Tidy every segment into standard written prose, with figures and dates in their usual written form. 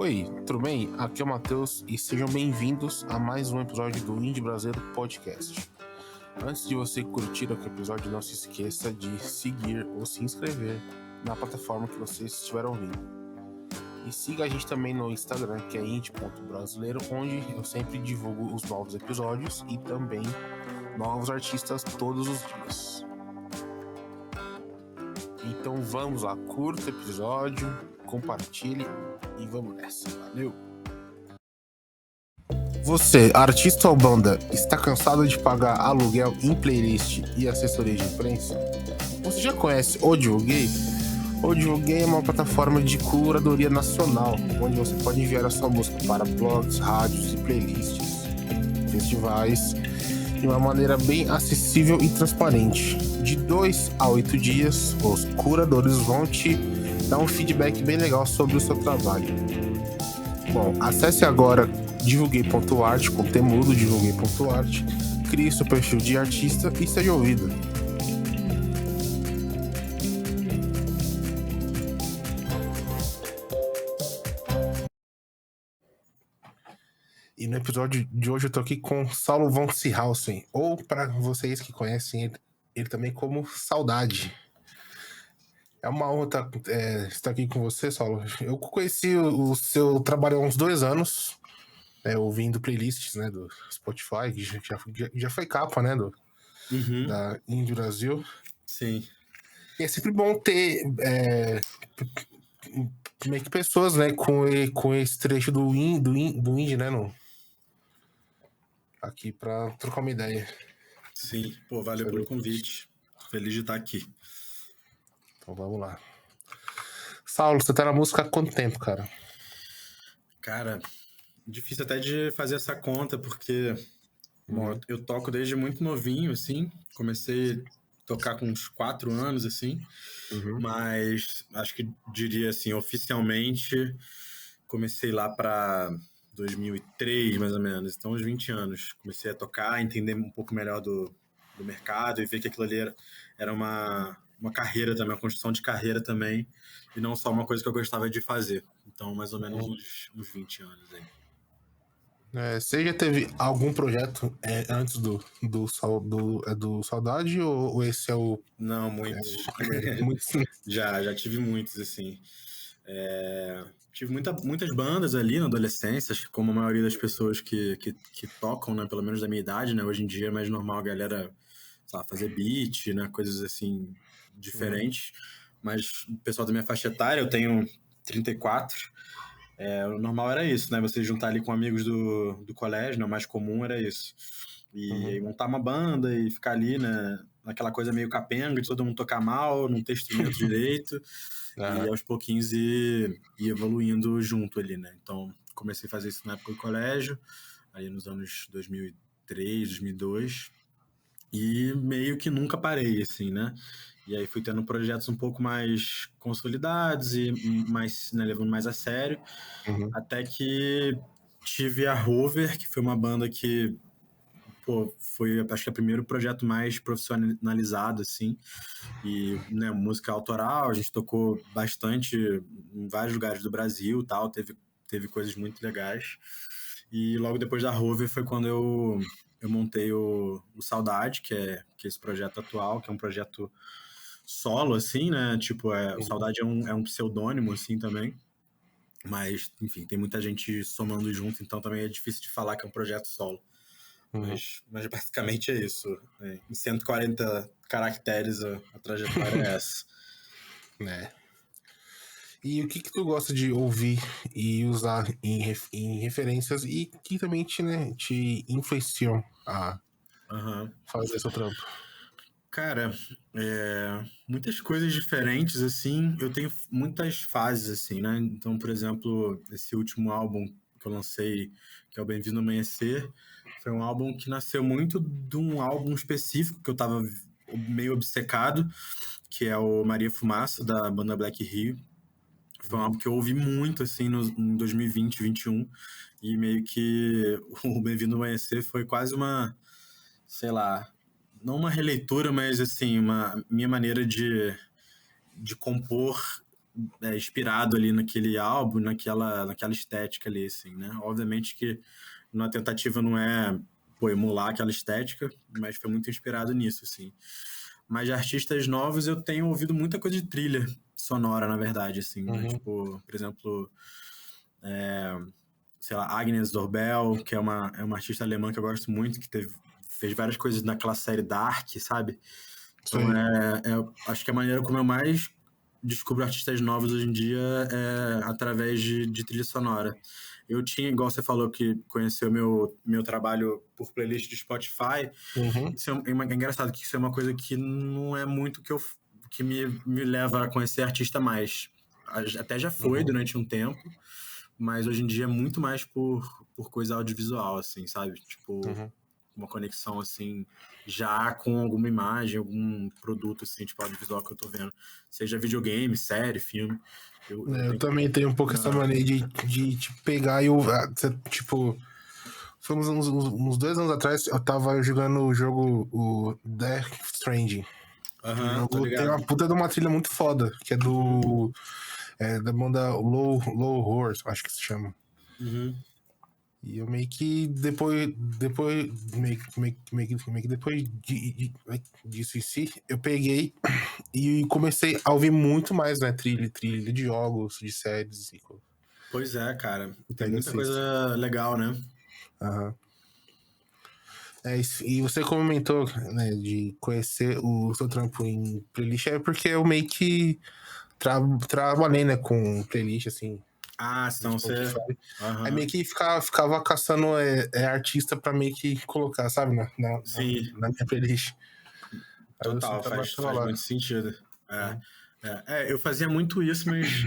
Oi, tudo bem? Aqui é o Matheus e sejam bem-vindos a mais um episódio do Indie Brasileiro Podcast. Antes de você curtir o episódio, não se esqueça de seguir ou se inscrever na plataforma que você estiver ouvindo. E siga a gente também no Instagram, que é indie.brasileiro, onde eu sempre divulgo os novos episódios e também novos artistas todos os dias. Então vamos lá, curta o episódio, compartilhe e vamos nessa, valeu! Você, artista ou banda, está cansado de pagar aluguel em playlist e assessoria de imprensa? Você já conhece o Divulguei? O Divulguei é uma plataforma de curadoria nacional, onde você pode enviar a sua música para blogs, rádios e playlists, festivais, de uma maneira bem acessível e transparente. De 2 a 8 dias, os curadores vão te dar um feedback bem legal sobre o seu trabalho. Bom, acesse agora divulguei.art, com temudo, divulguei.art, crie seu perfil de artista e seja ouvido. E no episódio de hoje eu tô aqui com Saulo von Seehausen, ou para vocês que conhecem ele também como Saudade. É uma honra estar aqui com você, Saulo. Eu conheci o seu trabalho há uns 2 anos, ouvindo playlists, né, do Spotify, que já foi capa, né, da Indie Brasil. Sim. E é sempre bom ter meio que pessoas, né, com esse trecho do indie, né, aqui pra trocar uma ideia. Sim, pô, valeu pelo convite. Feliz de estar aqui. Então vamos lá. Saulo, você tá na música há quanto tempo, cara? Cara, difícil até de fazer essa conta, porque bom, eu toco desde muito novinho, assim. Comecei a tocar com uns 4 anos, assim. Mas acho que diria assim, oficialmente, comecei lá para 2003, mais ou menos. Então, uns 20 anos. Comecei a tocar, entender um pouco melhor do mercado e ver que aquilo ali era uma carreira também, uma construção de carreira também, e não só uma coisa que eu gostava de fazer. Então, mais ou menos uns 20 anos aí. Você já teve algum projeto antes do Saudade, ou esse é o... Não, muitos. Muitos. Já tive muitos, assim. Tive muitas bandas ali na adolescência, acho que como a maioria das pessoas que tocam, né, pelo menos da minha idade, né, hoje em dia é mais normal a galera, sei lá, fazer beat, né, coisas assim diferentes, mas o pessoal da minha faixa etária, eu tenho 34, o normal era isso, né, você juntar ali com amigos do colégio, né, o mais comum era isso. E aí montar uma banda e ficar ali, né, naquela coisa meio capenga de todo mundo tocar mal, não ter instrumento direito. E aos pouquinhos ir evoluindo junto ali, né? Então, comecei a fazer isso na época do colégio, aí nos anos 2003, 2002, e meio que nunca parei, assim, né? E aí fui tendo projetos um pouco mais consolidados e mais, né, levando mais a sério, até que tive a Rover, que foi uma banda que foi, acho que, o primeiro projeto mais profissionalizado, assim, e, né, música autoral, a gente tocou bastante em vários lugares do Brasil, tal, teve coisas muito legais. E logo depois da Rover foi quando eu montei o Saudade, que é esse projeto atual, que é um projeto solo, assim, né? Tipo, o Saudade é um pseudônimo, assim, também. Mas, enfim, tem muita gente somando junto, então também é difícil de falar que é um projeto solo. Mas basicamente é isso. Em 140 caracteres a trajetória é essa. E o que tu gosta de ouvir e usar em referências e que também te influenciam a fazer seu trampo? Cara, muitas coisas diferentes, assim. Eu tenho muitas fases, assim, né? Então, por exemplo, esse último álbum que eu lancei, que é o Bem-vindo ao Amanhecer, foi um álbum que nasceu muito de um álbum específico que eu tava meio obcecado, que é o Maria Fumaça, da banda Black Rio. Foi um álbum que eu ouvi muito, assim, em 2020, 2021, e meio que o Bem-vindo ao Amanhecer foi quase uma, sei lá, não uma releitura, mas, assim, uma minha maneira de compor inspirado ali naquele álbum, naquela estética ali, assim, né? Obviamente que na tentativa não é, pô, emular aquela estética, mas foi muito inspirado nisso, assim. Mas de artistas novos eu tenho ouvido muita coisa de trilha sonora, na verdade, assim, né? Uhum. Tipo, por exemplo, sei lá, Agnes Dorbel, que é uma artista alemã que eu gosto muito, que fez várias coisas naquela série Dark, sabe? Então, Sei. acho que a maneira como eu mais descubro artistas novos hoje em dia é através de trilha sonora. Eu tinha, igual você falou, que conheceu meu trabalho por playlist de Spotify. Uhum. Isso é engraçado, que isso é uma coisa que não é muito que me leva a conhecer artista mais. Até já foi Uhum. durante um tempo, mas hoje em dia é muito mais por coisa audiovisual, assim, sabe? Tipo, Uhum. uma conexão, assim, já com alguma imagem, algum produto, assim, tipo, audiovisual que eu tô vendo. Seja videogame, série, filme. Eu Eu tenho... também tenho um pouco essa Aham. mania de te pegar e eu, tipo, foi uns 2 anos atrás, eu tava jogando o jogo, o Death Stranding. Que o Aham, tô jogo tem ligado. uma puta de uma trilha muito foda, que é Uhum, da banda Low Horse, acho que se chama. uhum. E eu meio que meio que depois disso em si, eu peguei e comecei a ouvir muito mais, né, trilha de jogos, de séries e Pois é, cara. o que Tem eu muita assisto. coisa legal, né? Aham. E você comentou, né, de conhecer o seu trampo em playlist, é porque eu meio que trabalhei, né, com playlist, assim, Ah, no então você... Spotify. Aí Aham. meio que ficava caçando artista pra meio que colocar, sabe, Sim, na minha playlist. Aí eu total, sempre tava faz lá. muito sentido. É, Uhum. eu fazia muito isso, mas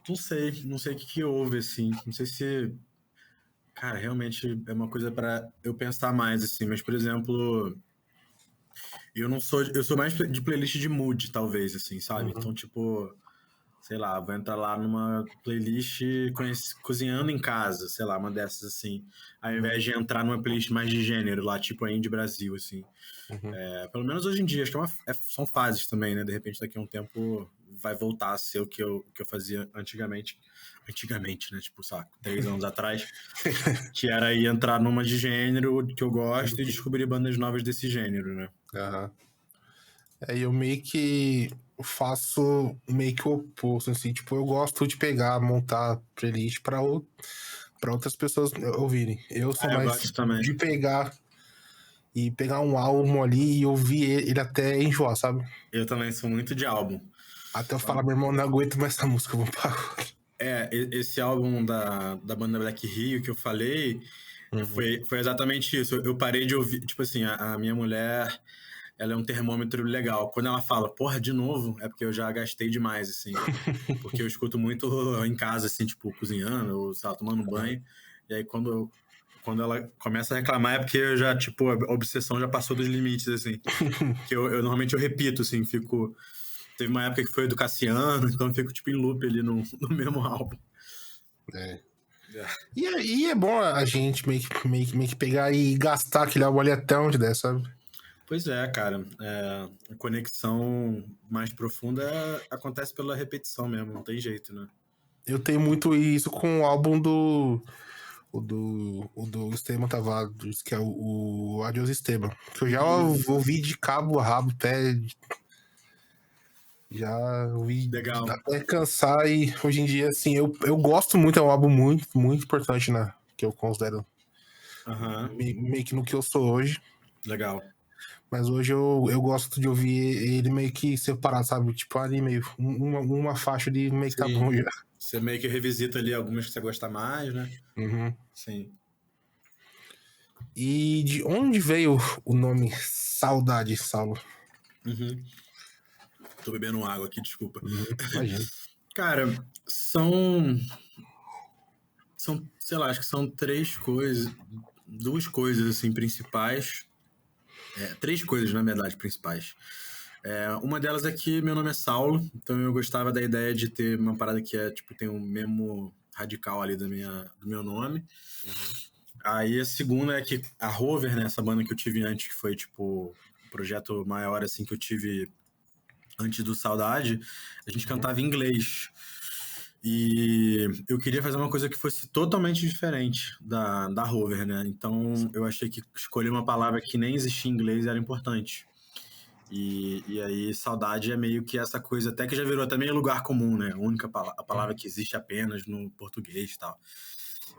não sei o que que houve, assim. Não sei se, cara, realmente é uma coisa para eu pensar mais, assim. Mas, por exemplo, eu sou mais de playlist de mood, talvez, assim, sabe? Uhum. Então, tipo, sei lá, vou entrar lá numa playlist cozinhando em casa, sei lá, uma dessas, assim. Ao Uhum. invés de entrar numa playlist mais de gênero, lá, tipo a Indie Brasil, assim. Uhum. Pelo menos hoje em dia, acho que são fases também, né? De repente, daqui a um tempo vai voltar a ser o que eu fazia antigamente. Antigamente, né? Tipo, sabe, 3 anos atrás, que era ir entrar numa de gênero que eu gosto e descobrir bandas novas desse gênero, né? Aham. Aí eu meio que faço meio que o oposto, assim, tipo, eu gosto de pegar, montar playlist pra outras pessoas ouvirem. Eu sou Ah, eu mais gosto também. de pegar um álbum ali e ouvir ele até enjoar, sabe? Eu também sou muito de álbum. Até eu falar, meu irmão, não aguento mais essa música, vamos parar. Esse álbum da banda Black Rio que eu falei Uhum. foi exatamente isso. Eu parei de ouvir, tipo assim, a minha mulher, ela é um termômetro legal. Quando ela fala, porra, de novo, é porque eu já gastei demais, assim. Porque eu escuto muito em casa, assim, tipo, cozinhando, ou, sei lá, tomando banho. E aí, quando ela começa a reclamar, é porque eu já, tipo, a obsessão já passou dos limites, assim. Que eu normalmente eu repito, assim, fico. Teve uma época que foi do Cassiano, então eu fico, tipo, em loop ali no mesmo álbum. É. É. E é bom a gente meio que pegar e gastar aquele álbum ali até onde der, sabe? Pois é, cara. A conexão mais profunda acontece pela repetição mesmo, não tem jeito, né? Eu tenho muito isso com o álbum do Esteban Tavares, que é o Adiós Esteban. Que eu já Uhum. ouvi de cabo a rabo até. Já ouvi Legal. até cansar e hoje em dia, assim, eu gosto muito, é um álbum muito, muito importante, né? Que eu considero Aham. meio que no que eu sou hoje. Legal. Mas hoje eu gosto de ouvir ele meio que separado, sabe? Tipo, ali meio. Uma faixa ali meio que tá Sim. bom já. Você meio que revisita ali algumas que você gosta mais, né? Uhum. Sim. E de onde veio o nome Saudade, Saulo? Uhum. Tô bebendo água aqui, desculpa. Uhum. Imagina. Cara, sei lá, acho que são duas coisas, assim, principais. Três coisas, na verdade, principais. Uma delas é que meu nome é Saulo, então eu gostava da ideia de ter uma parada que tipo, tem um mesmo radical ali do meu nome. Aí a segunda é que a Rover, né, essa banda que eu tive antes, que foi, tipo, um projeto maior, assim, que eu tive antes do Saudade, a gente cantava em inglês. E eu queria fazer uma coisa que fosse totalmente diferente da Rover, né? Então eu achei que escolher uma palavra que nem existia em inglês era importante. E aí, saudade é meio que essa coisa, até que já virou até meio lugar comum, né? A única a palavra que existe apenas no português e tal.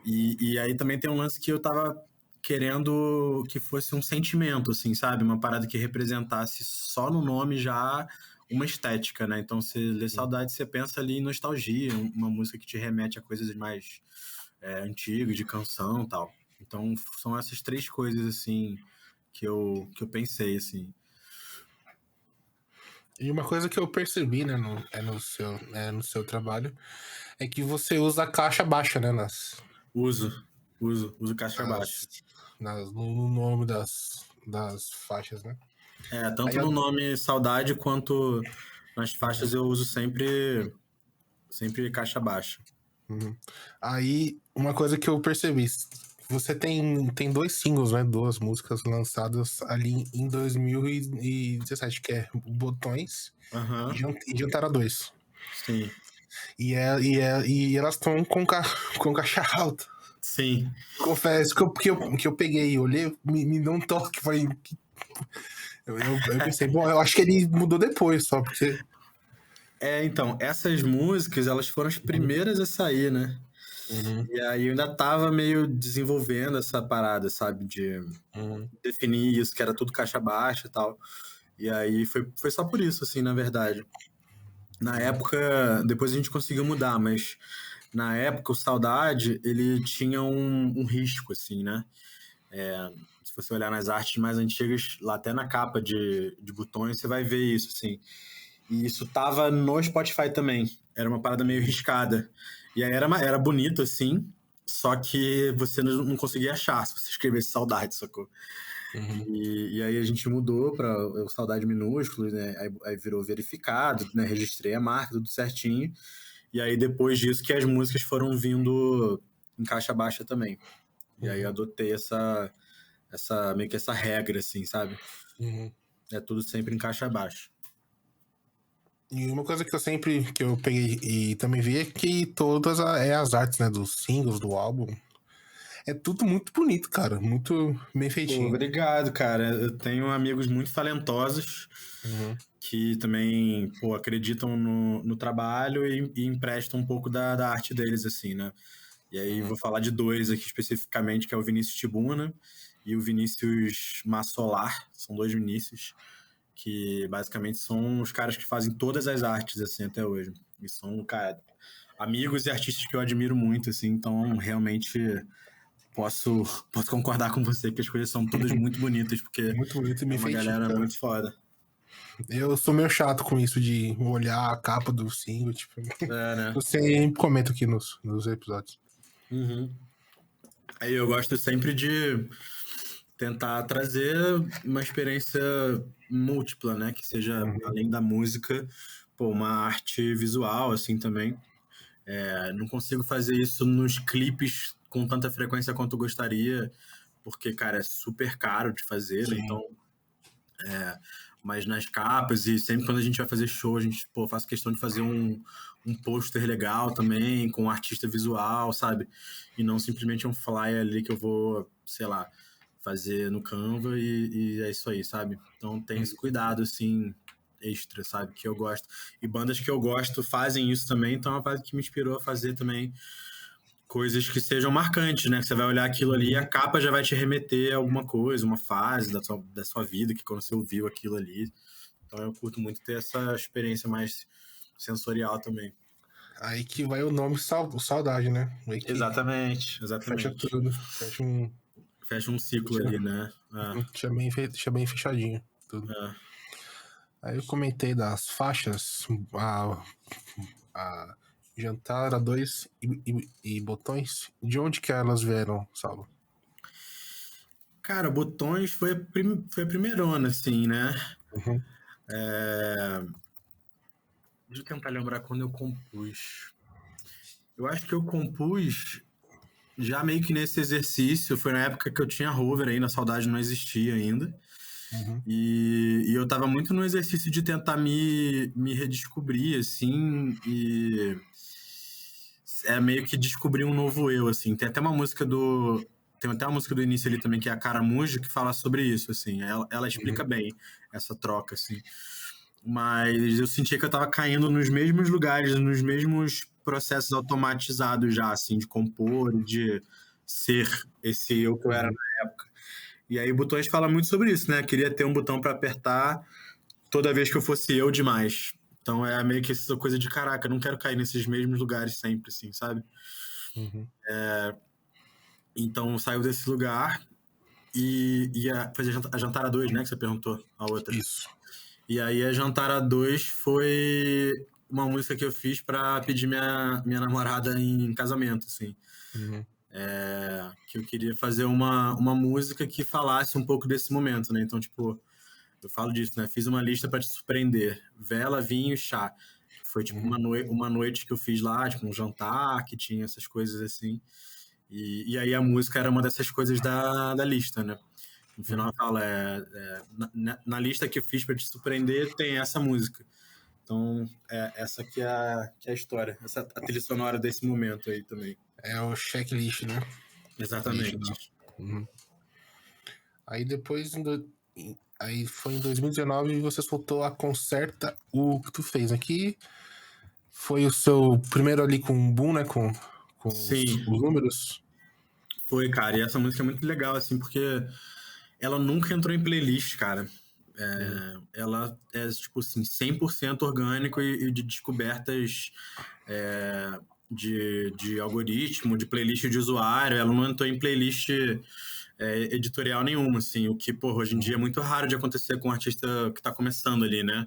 E aí também tem um lance que eu tava querendo que fosse um sentimento, assim, sabe? Uma parada que representasse só no nome já uma estética, né? Então, você lê saudade, você pensa ali em nostalgia, uma música que te remete a coisas mais antigas, de canção e tal. Então, são essas três coisas, assim, que eu pensei, assim. E uma coisa que eu percebi, né, no seu trabalho, é que você usa a caixa baixa, né, Uso caixa baixa. no nome das faixas, né? Aí Tanto no nome Saudade quanto nas faixas eu uso sempre caixa baixa. Aí, uma coisa que eu percebi, você tem dois singles, né, duas músicas lançadas ali em 2017, que é Botões Aham, e Jantara 2. sim. E elas estão com caixa alta. Sim. Confesso que eu peguei e olhei, me deu um toque. Falei, eu pensei, bom, eu acho que ele mudou depois, só porque. Então, essas músicas, elas foram as primeiras a sair, né? Uhum, E aí eu ainda tava meio desenvolvendo essa parada, sabe? De uhum, definir isso, que era tudo caixa baixa e tal. E aí foi só por isso, assim, na verdade. Na época, depois a gente conseguiu mudar, mas na época o Saudade, ele tinha um risco, assim, né? Se você olhar nas artes mais antigas, lá até na capa de botões, você vai ver isso, assim. E isso tava no Spotify também. Era uma parada meio riscada. E aí era bonito, assim, só que você não conseguia achar se você escrevesse Saudade, sacou? uhum. E aí a gente mudou para o Saudade minúsculo, né? Aí virou verificado, né? Registrei a marca, tudo certinho. E aí depois disso que as músicas foram vindo em caixa baixa também. E aí eu adotei meio que essa regra, assim, sabe? Uhum. É tudo sempre em caixa baixa. E uma coisa que eu peguei e também vi é que todas as artes, né, dos singles, do álbum, é tudo muito bonito, cara. Muito bem Pô, feitinho. obrigado, cara. Eu tenho amigos muito talentosos Uhum, que também, pô, acreditam no trabalho e emprestam um pouco da arte deles, assim, né? E aí uhum, vou falar de dois aqui especificamente, que é o Vinícius Tibuna e o Vinícius Massolar. São dois Vinícius que basicamente são os caras que fazem todas as artes, assim, até hoje. E são, cara, amigos e artistas que eu admiro muito, assim, então realmente posso, posso concordar com você que as coisas são todas muito bonitas, porque muito bonito e é bem uma feitinho, galera cara. muito foda. Eu sou meio chato com isso de olhar a capa do single, tipo. É, né? Eu sempre comento aqui nos episódios. Uhum. Aí eu gosto sempre de tentar trazer uma experiência múltipla, né? Que seja, Uhum, além da música, pô, uma arte visual, assim, também. Não consigo fazer isso nos clipes com tanta frequência quanto eu gostaria, porque, cara, é super caro de fazer, né? sim. Então, mas nas capas e sempre quando a gente vai fazer show, a gente, pô, faz questão de fazer um pôster legal também, com um artista visual, sabe? E não simplesmente um flyer ali que eu vou, sei lá, fazer no Canva e é isso aí, sabe? Então tem esse cuidado, assim, extra, sabe? Que eu gosto. E bandas que eu gosto fazem isso também, então é uma parada que me inspirou a fazer também coisas que sejam marcantes, né? Que você vai olhar aquilo ali e a Uhum. capa já vai te remeter a alguma coisa, uma fase da sua vida, que quando você ouviu aquilo ali. Então eu curto muito ter essa experiência mais sensorial também. Aí que vai o nome Saudade, né? Aí que Exatamente, fecha exatamente. tudo. Fecha um. Fecha um ciclo Deixa, ali, né? deixa bem fechadinho tudo. É. Aí eu comentei das faixas, a Jantar, a 2 e Botões. De onde que elas vieram, Saulo? Cara, Botões foi a primeirona, assim, né? Uhum, Deixa eu tentar lembrar quando eu compus. Eu acho que eu compus já meio que nesse exercício. Foi na época que eu tinha Rover ainda, a Saudade não existia ainda. Uhum. E eu tava muito no exercício de tentar me redescobrir, assim, e é meio que descobrir um novo eu, assim. Tem até uma música do início ali também, que é a Caramujo, que fala sobre isso, assim. Ela explica Uhum. bem essa troca, assim. Mas eu sentia que eu tava caindo nos mesmos lugares, nos mesmos processos automatizados já, assim, de compor, de ser esse eu que eu era Uhum. na época. E aí Botões fala muito sobre isso, né? Queria ter um botão pra apertar toda vez que eu fosse eu demais. Então é meio que essa coisa de caraca, eu não quero cair nesses mesmos lugares sempre, assim, sabe? Uhum. Então saiu desse lugar foi a Jantara 2, né? Que você perguntou, a outra. Isso. E aí a Jantara 2 foi uma música que eu fiz pra pedir minha namorada em casamento, assim. Uhum. Que eu queria fazer uma música que falasse um pouco desse momento, né? Então, tipo, eu falo disso, né? Fiz uma lista pra te surpreender. Vela, vinho e chá. Foi tipo Uhum. uma noite que eu fiz lá, tipo um jantar que tinha essas coisas assim. E aí a música era uma dessas coisas da lista, né? No final Uhum. fala, na lista que eu fiz pra te surpreender tem essa música. Então, essa que é a história. Essa a trilha sonora desse momento aí também. É o checklist, né? List, Exatamente. não. Uhum. Aí depois, aí foi em 2019 e você soltou a Concerta o que tu fez aqui. Foi o seu primeiro ali com o Boom, né? Com Sim, os números. foi, cara. E essa música é muito legal, assim, porque ela nunca entrou em playlist, cara. Uhum. Ela é, tipo assim, 100% orgânico e de descobertas de algoritmo, de playlist de usuário. Ela não entrou em playlist editorial nenhuma, assim. O que, porra, hoje em dia é muito raro de acontecer com um artista que tá começando ali, né?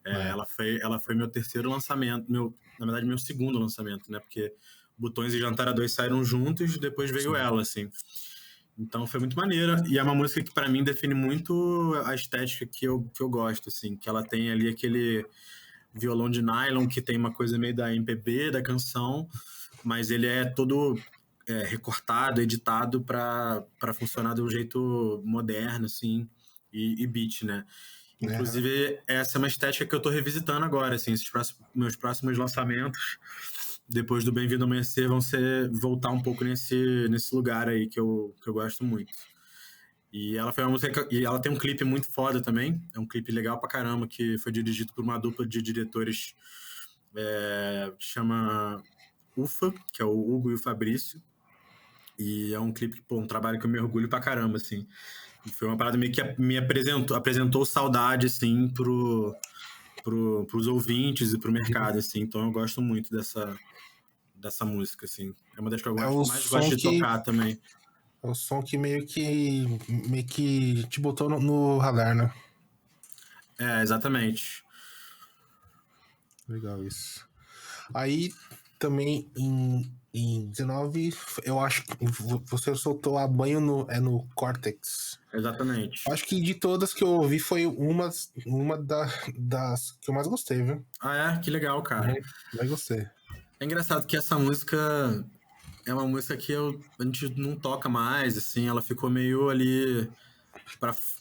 É. Ela foi meu terceiro lançamento, na verdade, meu segundo lançamento, né? Porque Botões e Jantara 2 saíram juntos, depois veio Sim. ela, assim. Então foi muito maneira. E é uma música que, pra mim, define muito a estética que eu gosto, assim. Que ela tem ali aquele violão de nylon que tem uma coisa meio da MPB, da canção, mas ele é todo recortado, editado para funcionar de um jeito moderno, assim, e beat, né? É. Inclusive, essa é uma estética que eu tô revisitando agora, assim, meus próximos lançamentos, depois do Bem-vindo ao Amanhecer, vão voltar um pouco nesse lugar aí que eu gosto muito. E ela foi uma música. E ela tem um clipe muito foda também. É um clipe legal pra caramba, que foi dirigido por uma dupla de diretores que chama UFA, que é o Hugo e o Fabrício. E é um clipe, pô, um trabalho que eu me orgulho pra caramba, assim. E foi uma parada meio que me apresentou saudade, assim, pros ouvintes e pro mercado, assim. Então eu gosto muito dessa música, assim. É uma das que eu É o mais gosto som de que. tocar também. É o som que meio que te botou no radar, né? Exatamente. Legal isso. Aí também em 19, eu acho que você soltou a banho no Cortex. Exatamente. Acho que de todas que eu ouvi foi das que eu mais gostei, viu? Ah, que legal, cara. Uhum. Mais gostei. É engraçado que essa música é uma música que a gente não toca mais, assim, ela ficou meio ali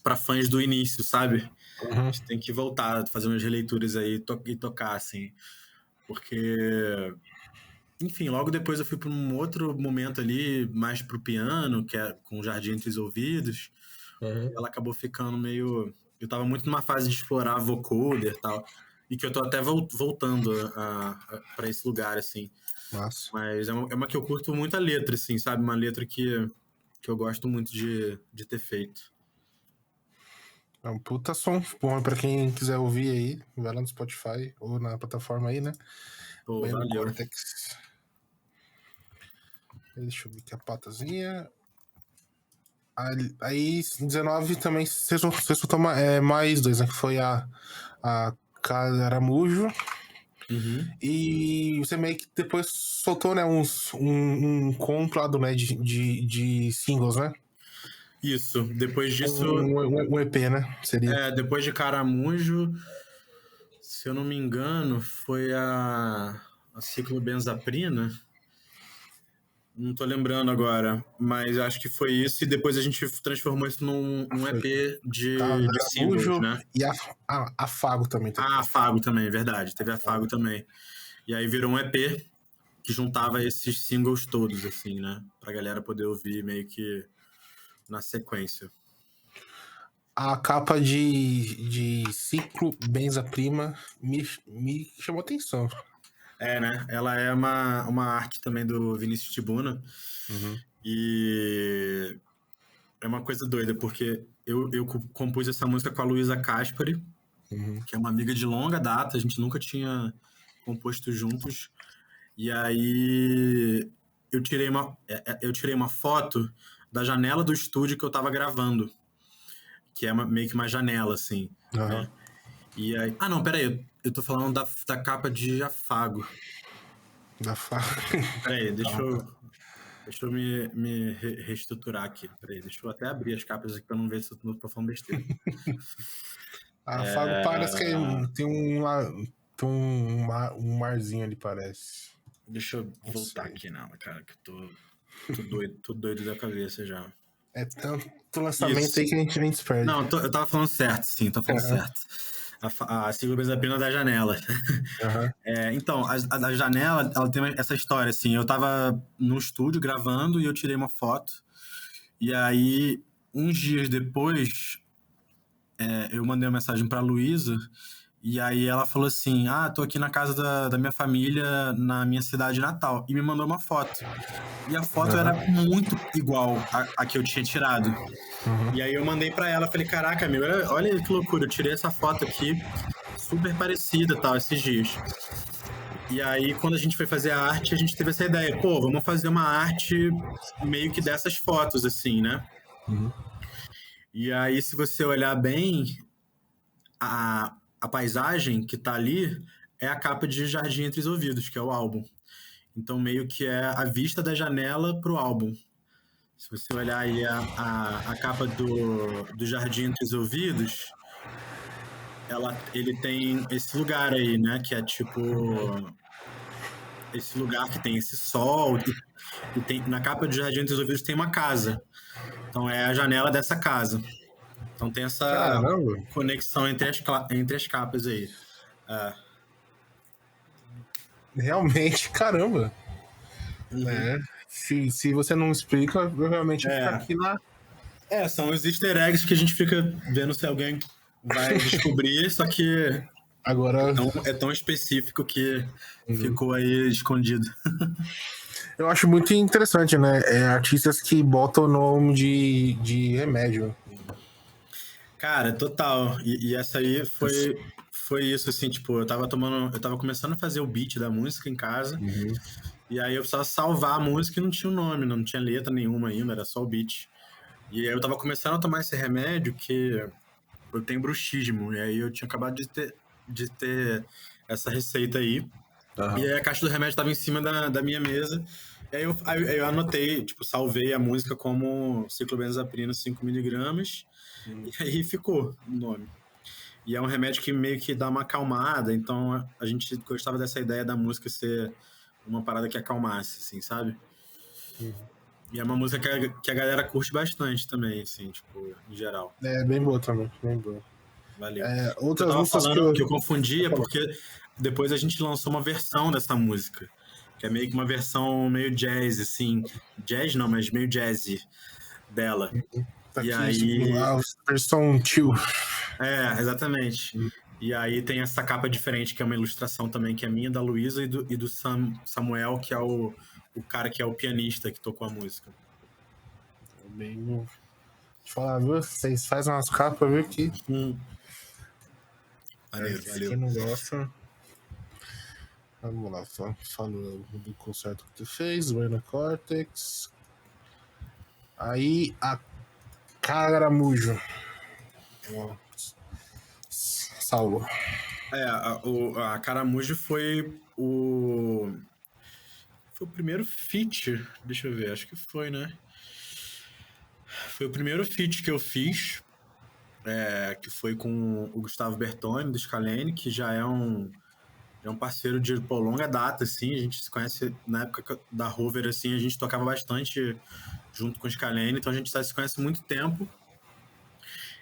pra fãs do início, sabe? A Uhum. gente tem que voltar, fazer umas releituras aí e tocar, assim. Porque, enfim, logo depois eu fui para um outro momento ali, mais pro piano, que é com o Jardim Entre os Ouvidos, Uhum. e ela acabou ficando meio. Eu tava muito numa fase de explorar vocoder e tal, e que eu tô até voltando para esse lugar, assim. Massa. Mas é uma que eu curto muito a letra, assim, sabe? Uma letra que eu gosto muito de ter feito. É um puta som bom pra quem quiser ouvir aí. Vai lá no Spotify ou na plataforma aí, né? Pô, Banho no valeu. Cortex. Deixa eu ver aqui a patazinha. Aí, em 19 também você soltou mais dois, né? Que foi a Caramujo. Uhum. E você meio que depois soltou, né? Um compilado, né? De singles, né? Isso. Depois disso, Um EP, né? Seria. depois de Caramujo, se eu não me engano, foi a ciclobenzaprina. Não tô lembrando agora, mas acho que foi isso. E depois a gente transformou isso num Foi EP de singles, Caramujo né? e Afago também Ah, tocou. Afago também, é verdade. Teve Afago também. E aí virou um EP que juntava esses singles todos, assim, né? Pra galera poder ouvir meio que na sequência. A capa de Ciclo Benza Prima me chamou atenção. É, né? Ela é uma arte também do Vinícius Tibuna. E é uma coisa doida, porque eu compus essa música com a Luísa Caspari, que é uma amiga de longa data, a gente nunca tinha composto juntos. E aí eu tirei uma foto da janela do estúdio que eu tava gravando, que é meio que uma janela, assim, Aham. né? E aí... Ah, não, peraí, eu tô falando da capa de Afago. Da Afago. Peraí, deixa eu me reestruturar aqui. Peraí, deixa eu até abrir as capas aqui pra não ver se eu tô falando besteira. A Afago parece que tem um marzinho ali, parece. Deixa eu Não voltar sei. aqui nela, cara, que eu tô doido da cabeça já. É tanto lançamento Isso. aí que a gente se perde. Não, eu tava falando certo, sim, tô falando Aham. certo. A Sigla Benzapina da janela. Aham. Então, a janela, ela tem essa história, assim. Eu tava no estúdio gravando e eu tirei uma foto. E aí, uns dias depois, eu mandei uma mensagem pra Luísa. E aí ela falou assim: Ah, tô aqui na casa da minha família, na minha cidade natal. E me mandou uma foto. E a foto era muito igual à que eu tinha tirado. E aí eu mandei pra ela, falei: Caraca, amigo, olha que loucura, eu tirei essa foto aqui, super parecida, tal, esses dias. E aí, quando a gente foi fazer a arte, a gente teve essa ideia, pô, vamos fazer uma arte meio que dessas fotos, assim, né? E aí, se você olhar bem, a paisagem que tá ali é a capa de Jardim Entre os Ouvidos, que é o álbum. Então, meio que é a vista da janela pro álbum. Se você olhar aí a capa do Jardim Entre os Ouvidos, ele tem esse lugar aí, né? Que é tipo esse lugar que tem esse sol e tem na capa do Jardim dos Ouvidos tem uma casa. Então é a janela dessa casa. Então tem essa Caramba. conexão entre as capas aí. Realmente, caramba. Uhum. É. Se você não explica, eu realmente ia ficar aqui na. São os easter eggs que a gente fica vendo se alguém vai descobrir, só que Agora, é tão específico que ficou aí escondido. eu acho muito interessante, né? Artistas que botam o nome de remédio. Cara, total. E essa aí foi isso, assim, tipo, eu tava começando a fazer o beat da música em casa, e aí eu precisava salvar a música e não tinha o nome, não tinha letra nenhuma ainda, era só o beat. E aí eu tava começando a tomar esse remédio que eu tenho bruxismo, e aí eu tinha acabado de ter essa receita aí. E aí a caixa do remédio tava em cima da minha mesa, e aí eu anotei, tipo, salvei a música como ciclobenzaprina 5 mg, e aí ficou o nome. E é um remédio que meio que dá uma acalmada, então a gente gostava dessa ideia da música ser uma parada que acalmasse, assim, sabe? E é uma música que a galera curte bastante também, assim, tipo, em geral. É bem boa também, bem boa. Valeu. O que eu Outras tava músicas que falando, eu. que eu confundi, é porque depois a gente lançou uma versão dessa música, que é meio que uma versão meio jazz, assim. Jazz não, mas meio jazzy dela. Tá E aqui, aí... a versão tio. exatamente. E aí tem essa capa diferente, que é uma ilustração também, que é minha, da Luísa e do Samuel, que é o cara que é o pianista que tocou a música. Bem. Deixa eu falar, viu? Vocês fazem umas capas, viu? Que. Valeu, Se valeu. quem não gosta. Vamos lá, só falando do concerto que tu fez, Buena Cortex. Aí a Caramujo. Salvo. A Caramujo foi o primeiro feat, deixa eu ver, acho que foi, né? Foi o primeiro feat que eu fiz, que foi com o Gustavo Bertoni, do Scalene, que já é um é um parceiro de pô, longa data, assim. A gente se conhece na época da Rover, assim, a gente tocava bastante junto com o Scalene, então a gente se conhece há muito tempo.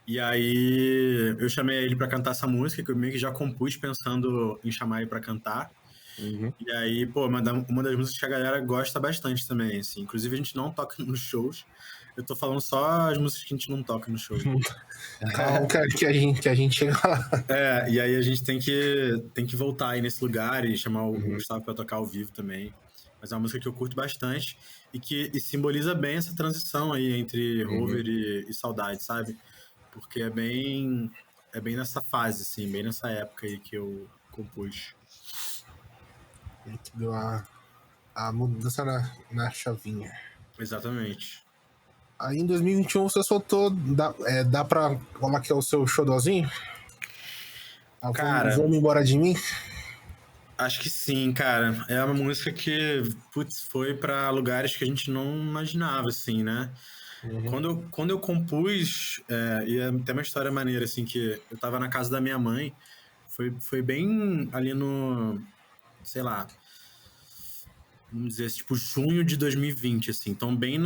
E aí eu chamei ele pra cantar essa música, que eu meio que já compus pensando em chamar ele pra cantar. Uhum. E aí, pô, uma das músicas que a galera gosta bastante também, assim. Inclusive a gente não toca nos shows. Eu tô falando só as músicas que a gente não toca nos shows. Calma que a gente chega lá. E aí a gente tem que voltar aí nesse lugar e chamar o Gustavo pra tocar ao vivo também. Mas é uma música que eu curto bastante e simboliza bem essa transição aí entre Rover e Saudade, sabe? Porque é bem nessa fase, assim, bem nessa época aí que eu compus. Que deu a mudança na chavinha. Exatamente. Aí em 2021 você soltou. Dá pra falar que é o seu showzinho? Cara, Vou-me embora de mim? acho que sim, cara. É uma música que, putz, foi pra lugares que a gente não imaginava, assim, né? Quando eu compus, e é até uma história maneira, assim, que eu tava na casa da minha mãe, foi bem ali no, sei lá, vamos dizer, tipo, junho de 2020, assim. Então, bem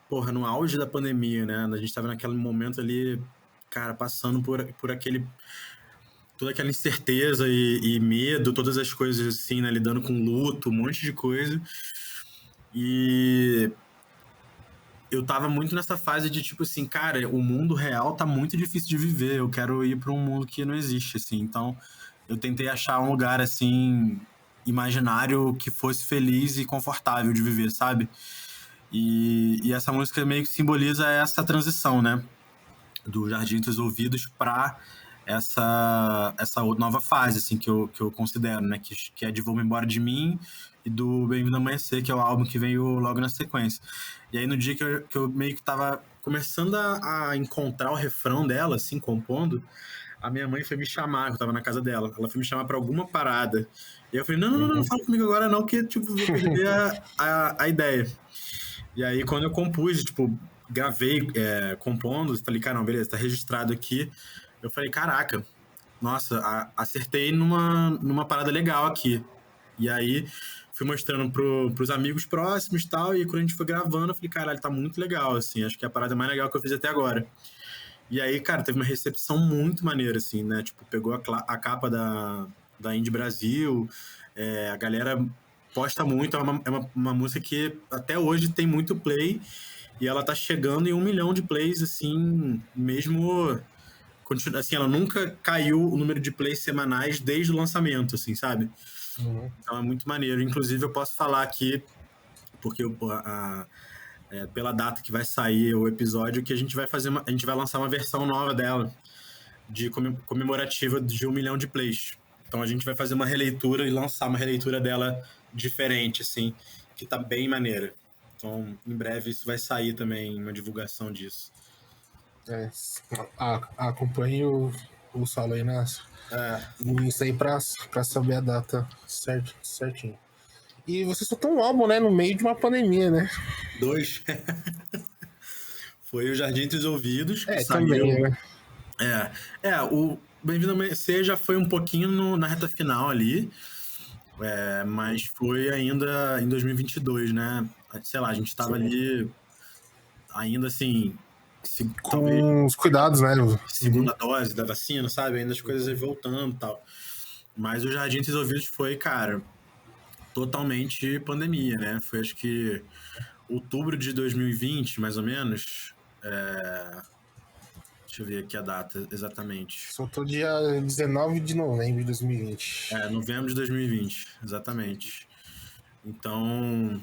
porra, no auge da pandemia, né? A gente tava naquele momento ali, cara, passando por toda aquela incerteza e medo, todas as coisas assim, né? Lidando com luto, um monte de coisa. E eu tava muito nessa fase de tipo assim, cara, o mundo real tá muito difícil de viver. Eu quero ir para um mundo que não existe, assim. Então, eu tentei achar um lugar assim imaginário que fosse feliz e confortável de viver, sabe? E essa música meio que simboliza essa transição, né? Do Jardim dos Ouvidos para essa nova fase, assim, que eu considero, né? Que é de Vou-me Embora de Mim e do Bem-vindo ao Amanhecer, que é o álbum que veio logo na sequência. E aí, no dia que eu meio que tava começando a encontrar o refrão dela, assim, compondo, a minha mãe foi me chamar, eu tava na casa dela, ela foi me chamar pra alguma parada. E eu falei, não fala comigo agora não, que, tipo, vou perder a ideia. E aí, quando eu compus, tipo, gravei compondo, falei, cara, não, beleza, tá registrado aqui. Eu falei, caraca, nossa, acertei numa parada legal aqui. E aí, fui mostrando pros amigos próximos e tal, e quando a gente foi gravando, eu falei, caralho, tá muito legal, assim, acho que é a parada mais legal que eu fiz até agora. E aí, cara, teve uma recepção muito maneira, assim, né? Tipo, pegou a capa da Indie Brasil, a galera posta muito, uma música que até hoje tem muito play, e ela tá chegando em 1 milhão de plays, assim, mesmo... Assim, ela nunca caiu o número de plays semanais desde o lançamento, assim, sabe? Então é muito maneiro. Inclusive, eu posso falar aqui, porque pela data que vai sair o episódio, que a gente vai a gente vai lançar uma versão nova dela, de comemorativa de 1 milhão de plays. Então a gente vai fazer uma releitura e lançar uma releitura dela diferente, assim, que tá bem maneira. Então, em breve isso vai sair também, uma divulgação disso. Acompanhe o Saulo aí no Insta aí pra saber a data certinho. E você soltou um álbum, né? No meio de uma pandemia, né? 2. Foi o Jardim Entre os Ouvidos, que Também, saiu. né? O Bem-vindo ao Amanhecer já foi um pouquinho na reta final ali, mas foi ainda em 2022, né? Sei lá, a gente tava ali ainda assim, talvez Com os cuidados, né? segunda dose da vacina, sabe? Ainda as coisas aí voltando e tal. Mas o Jardim Entre os Ouvidos foi, cara, totalmente pandemia, né? Foi acho que outubro de 2020, mais ou menos. Deixa eu ver aqui a data exatamente. Soltou dia 19 de novembro de 2020. Novembro de 2020, exatamente. Então,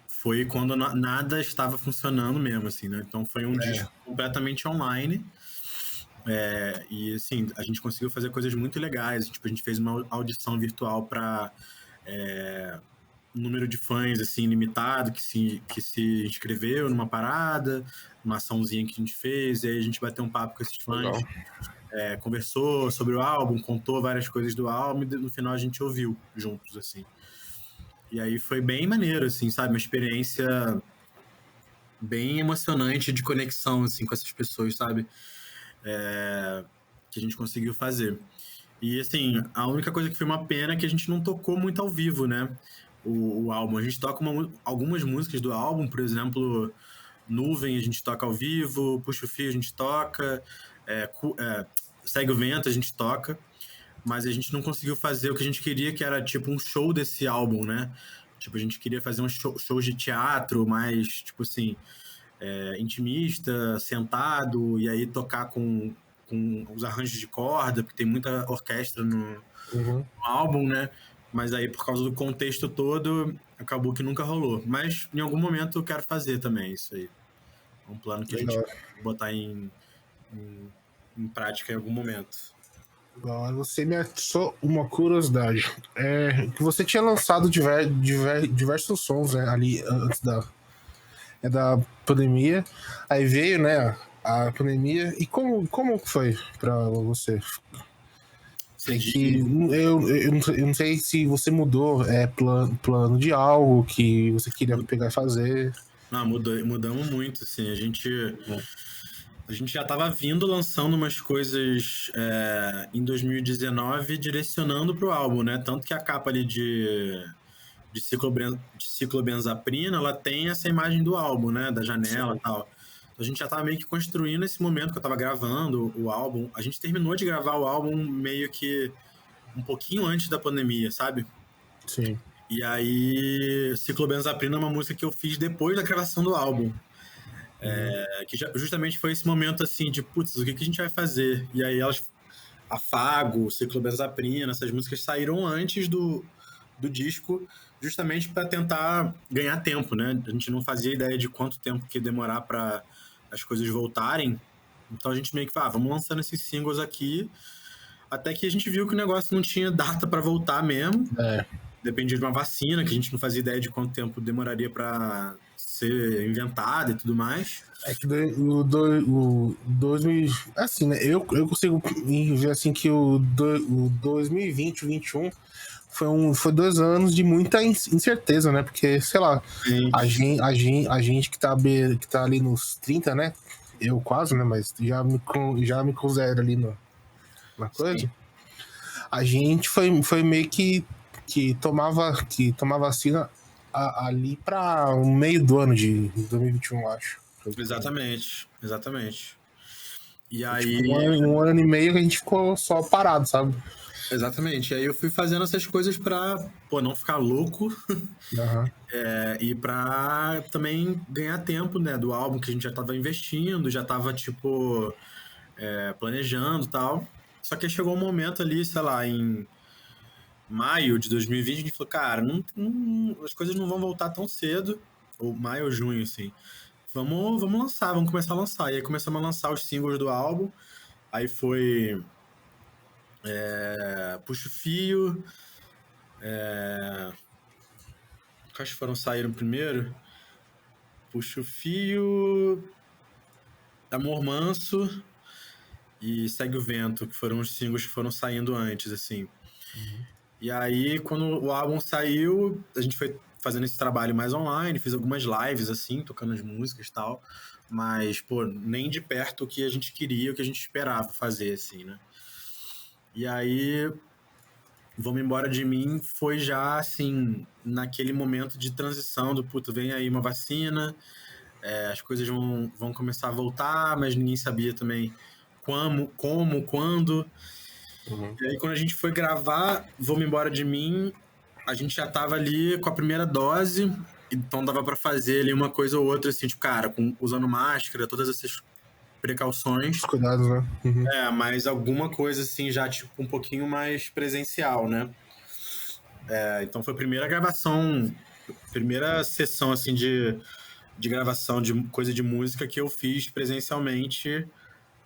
foi quando nada estava funcionando mesmo, assim, né? Então, foi um disco completamente online. E, assim, a gente conseguiu fazer coisas muito legais. Tipo, a gente fez uma audição virtual para um número de fãs, assim, limitado, que se inscreveu numa parada, uma açãozinha que a gente fez. E aí a gente bateu um papo com esses fãs. Legal. Conversou sobre o álbum, contou várias coisas do álbum e no final a gente ouviu juntos, assim. E aí foi bem maneiro, assim, sabe? Uma experiência bem emocionante de conexão, assim, com essas pessoas, sabe? Que a gente conseguiu fazer. E assim, a única coisa que foi uma pena é que a gente não tocou muito ao vivo, né? O álbum. A gente toca algumas músicas do álbum, por exemplo, Nuvem a gente toca ao vivo, Puxa o Fio a gente toca, Segue o Vento a gente toca, mas a gente não conseguiu fazer o que a gente queria, que era tipo um show desse álbum, né? Tipo, a gente queria fazer um shows de teatro mais, tipo assim, intimista, sentado, e aí tocar com os arranjos de corda, porque tem muita orquestra no álbum, né? Mas aí, por causa do contexto todo, acabou que nunca rolou. Mas em algum momento eu quero fazer também isso aí. É um plano que a gente Legal. vai botar em prática em algum momento. Agora você me atiçou uma curiosidade. Que você tinha lançado diversos sons, né, ali antes da pandemia. Aí veio, né, a pandemia. E como foi pra você? Você É diz, que eu não sei se você mudou plano de algo que você queria pegar e fazer. não, mudamos muito, assim. A gente já estava vindo lançando umas coisas em 2019, direcionando para o álbum, né? Tanto que a capa ali de ciclobenzaprina, ela tem essa imagem do álbum, né? Da janela e tal. Então a gente já estava meio que construindo esse momento que eu estava gravando o álbum. A gente terminou de gravar o álbum meio que um pouquinho antes da pandemia, sabe? Sim. E aí, ciclobenzaprina é uma música que eu fiz depois da gravação do álbum. Que justamente foi esse momento assim de, putz, o que a gente vai fazer? E aí Afago, Ciclobenzaprina, essas músicas saíram antes do disco, justamente para tentar ganhar tempo, né? A gente não fazia ideia de quanto tempo que ia demorar para as coisas voltarem. Então a gente meio que vamos lançando esses singles aqui, até que a gente viu que o negócio não tinha data para voltar mesmo. Dependia de uma vacina, que a gente não fazia ideia de quanto tempo demoraria para ser inventada e tudo mais. É que o 2000. Assim, né? Eu consigo ver assim que o 2020, o 2021 foi 2 anos de muita incerteza, né? Porque, sei lá, a gente que tá ali nos 30, né? Eu quase, né? Mas já me considero ali na coisa. Sim. A gente foi meio que tomava vacina ali para o meio do ano de 2021, acho. Exatamente. E aí. Tipo, um ano e meio que a gente ficou só parado, sabe? Exatamente. E aí eu fui fazendo essas coisas pra, não ficar louco Uhum. e pra também ganhar tempo, né, do álbum que a gente já tava investindo, já tava, tipo, planejando e tal. Só que chegou um momento ali, sei lá, em maio de 2020, a gente falou, cara, as coisas não vão voltar tão cedo, ou maio ou junho, assim. Vamos lançar, vamos começar a lançar. E aí começamos a lançar os singles do álbum. Aí foi Puxa o Fio. Quais foram saíram primeiro? Puxa o Fio, Amor Manso e Segue o Vento, que foram os singles que foram saindo antes, assim. E aí, quando o álbum saiu, a gente foi fazendo esse trabalho mais online, fiz algumas lives, assim, tocando as músicas e tal. Mas, pô, nem de perto o que a gente queria, o que a gente esperava fazer, assim, né? E aí, Vamos Embora de Mim foi já, assim, naquele momento de transição do, puto, vem aí uma vacina, as coisas vão começar a voltar, mas ninguém sabia também como, quando. E aí, quando a gente foi gravar Vamos Embora de Mim, a gente já tava ali com a primeira dose, então dava pra fazer ali uma coisa ou outra, assim, tipo, cara, usando máscara, todas essas precauções. Os cuidados, né? Uhum. Mas alguma coisa, assim, já, tipo, um pouquinho mais presencial, né? Então foi a primeira gravação, primeira sessão, assim, de gravação de coisa de música que eu fiz presencialmente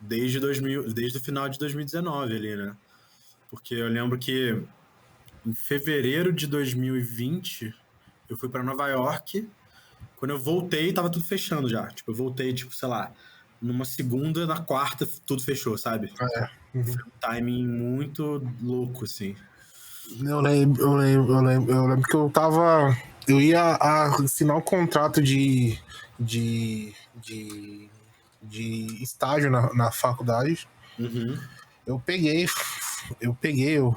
desde o final de 2019 ali, né? Porque eu lembro que em fevereiro de 2020 eu fui para Nova York. Quando eu voltei, tava tudo fechando já. Tipo, eu voltei, tipo, sei lá, numa segunda, na quarta, tudo fechou, sabe? Uhum. Foi um timing muito louco, assim. Eu lembro que eu ia assinar um contrato de, de estágio na faculdade. Uhum. Eu peguei, eu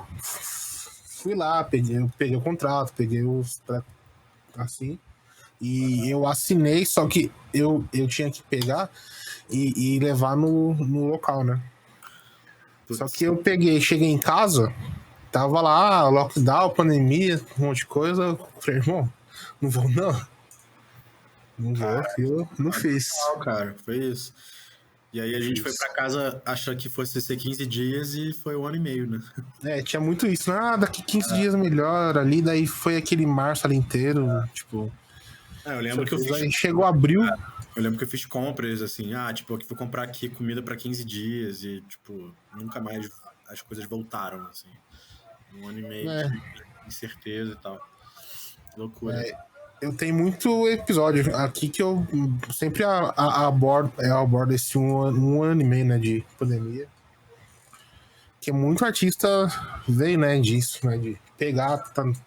fui lá, eu peguei o contrato, peguei os. Assim. E eu assinei, só que eu tinha que pegar e levar no local, né? Só Putz. que eu cheguei em casa, tava lá, lockdown, pandemia, um monte de coisa. Eu falei, irmão, não vou não. Não vou, eu não fiz. Cara, foi isso. E aí a gente foi pra casa achando que fosse ser 15 dias e foi 1 ano e meio, né? É, tinha muito isso, né? Ah, daqui 15 dias melhor ali, daí foi aquele março ali inteiro, tipo. Eu lembro que eu fiz. Aí chegou abril. Eu lembro que eu fiz compras, assim, tipo, eu vou comprar aqui comida pra 15 dias e, tipo, nunca mais as coisas voltaram, assim. 1 ano e meio É, de incerteza e tal. Loucura. eu tenho muito episódio aqui que eu sempre abordo esse um ano e meio, né, de pandemia. Que muito artista veio, né, disso, né, de pegar,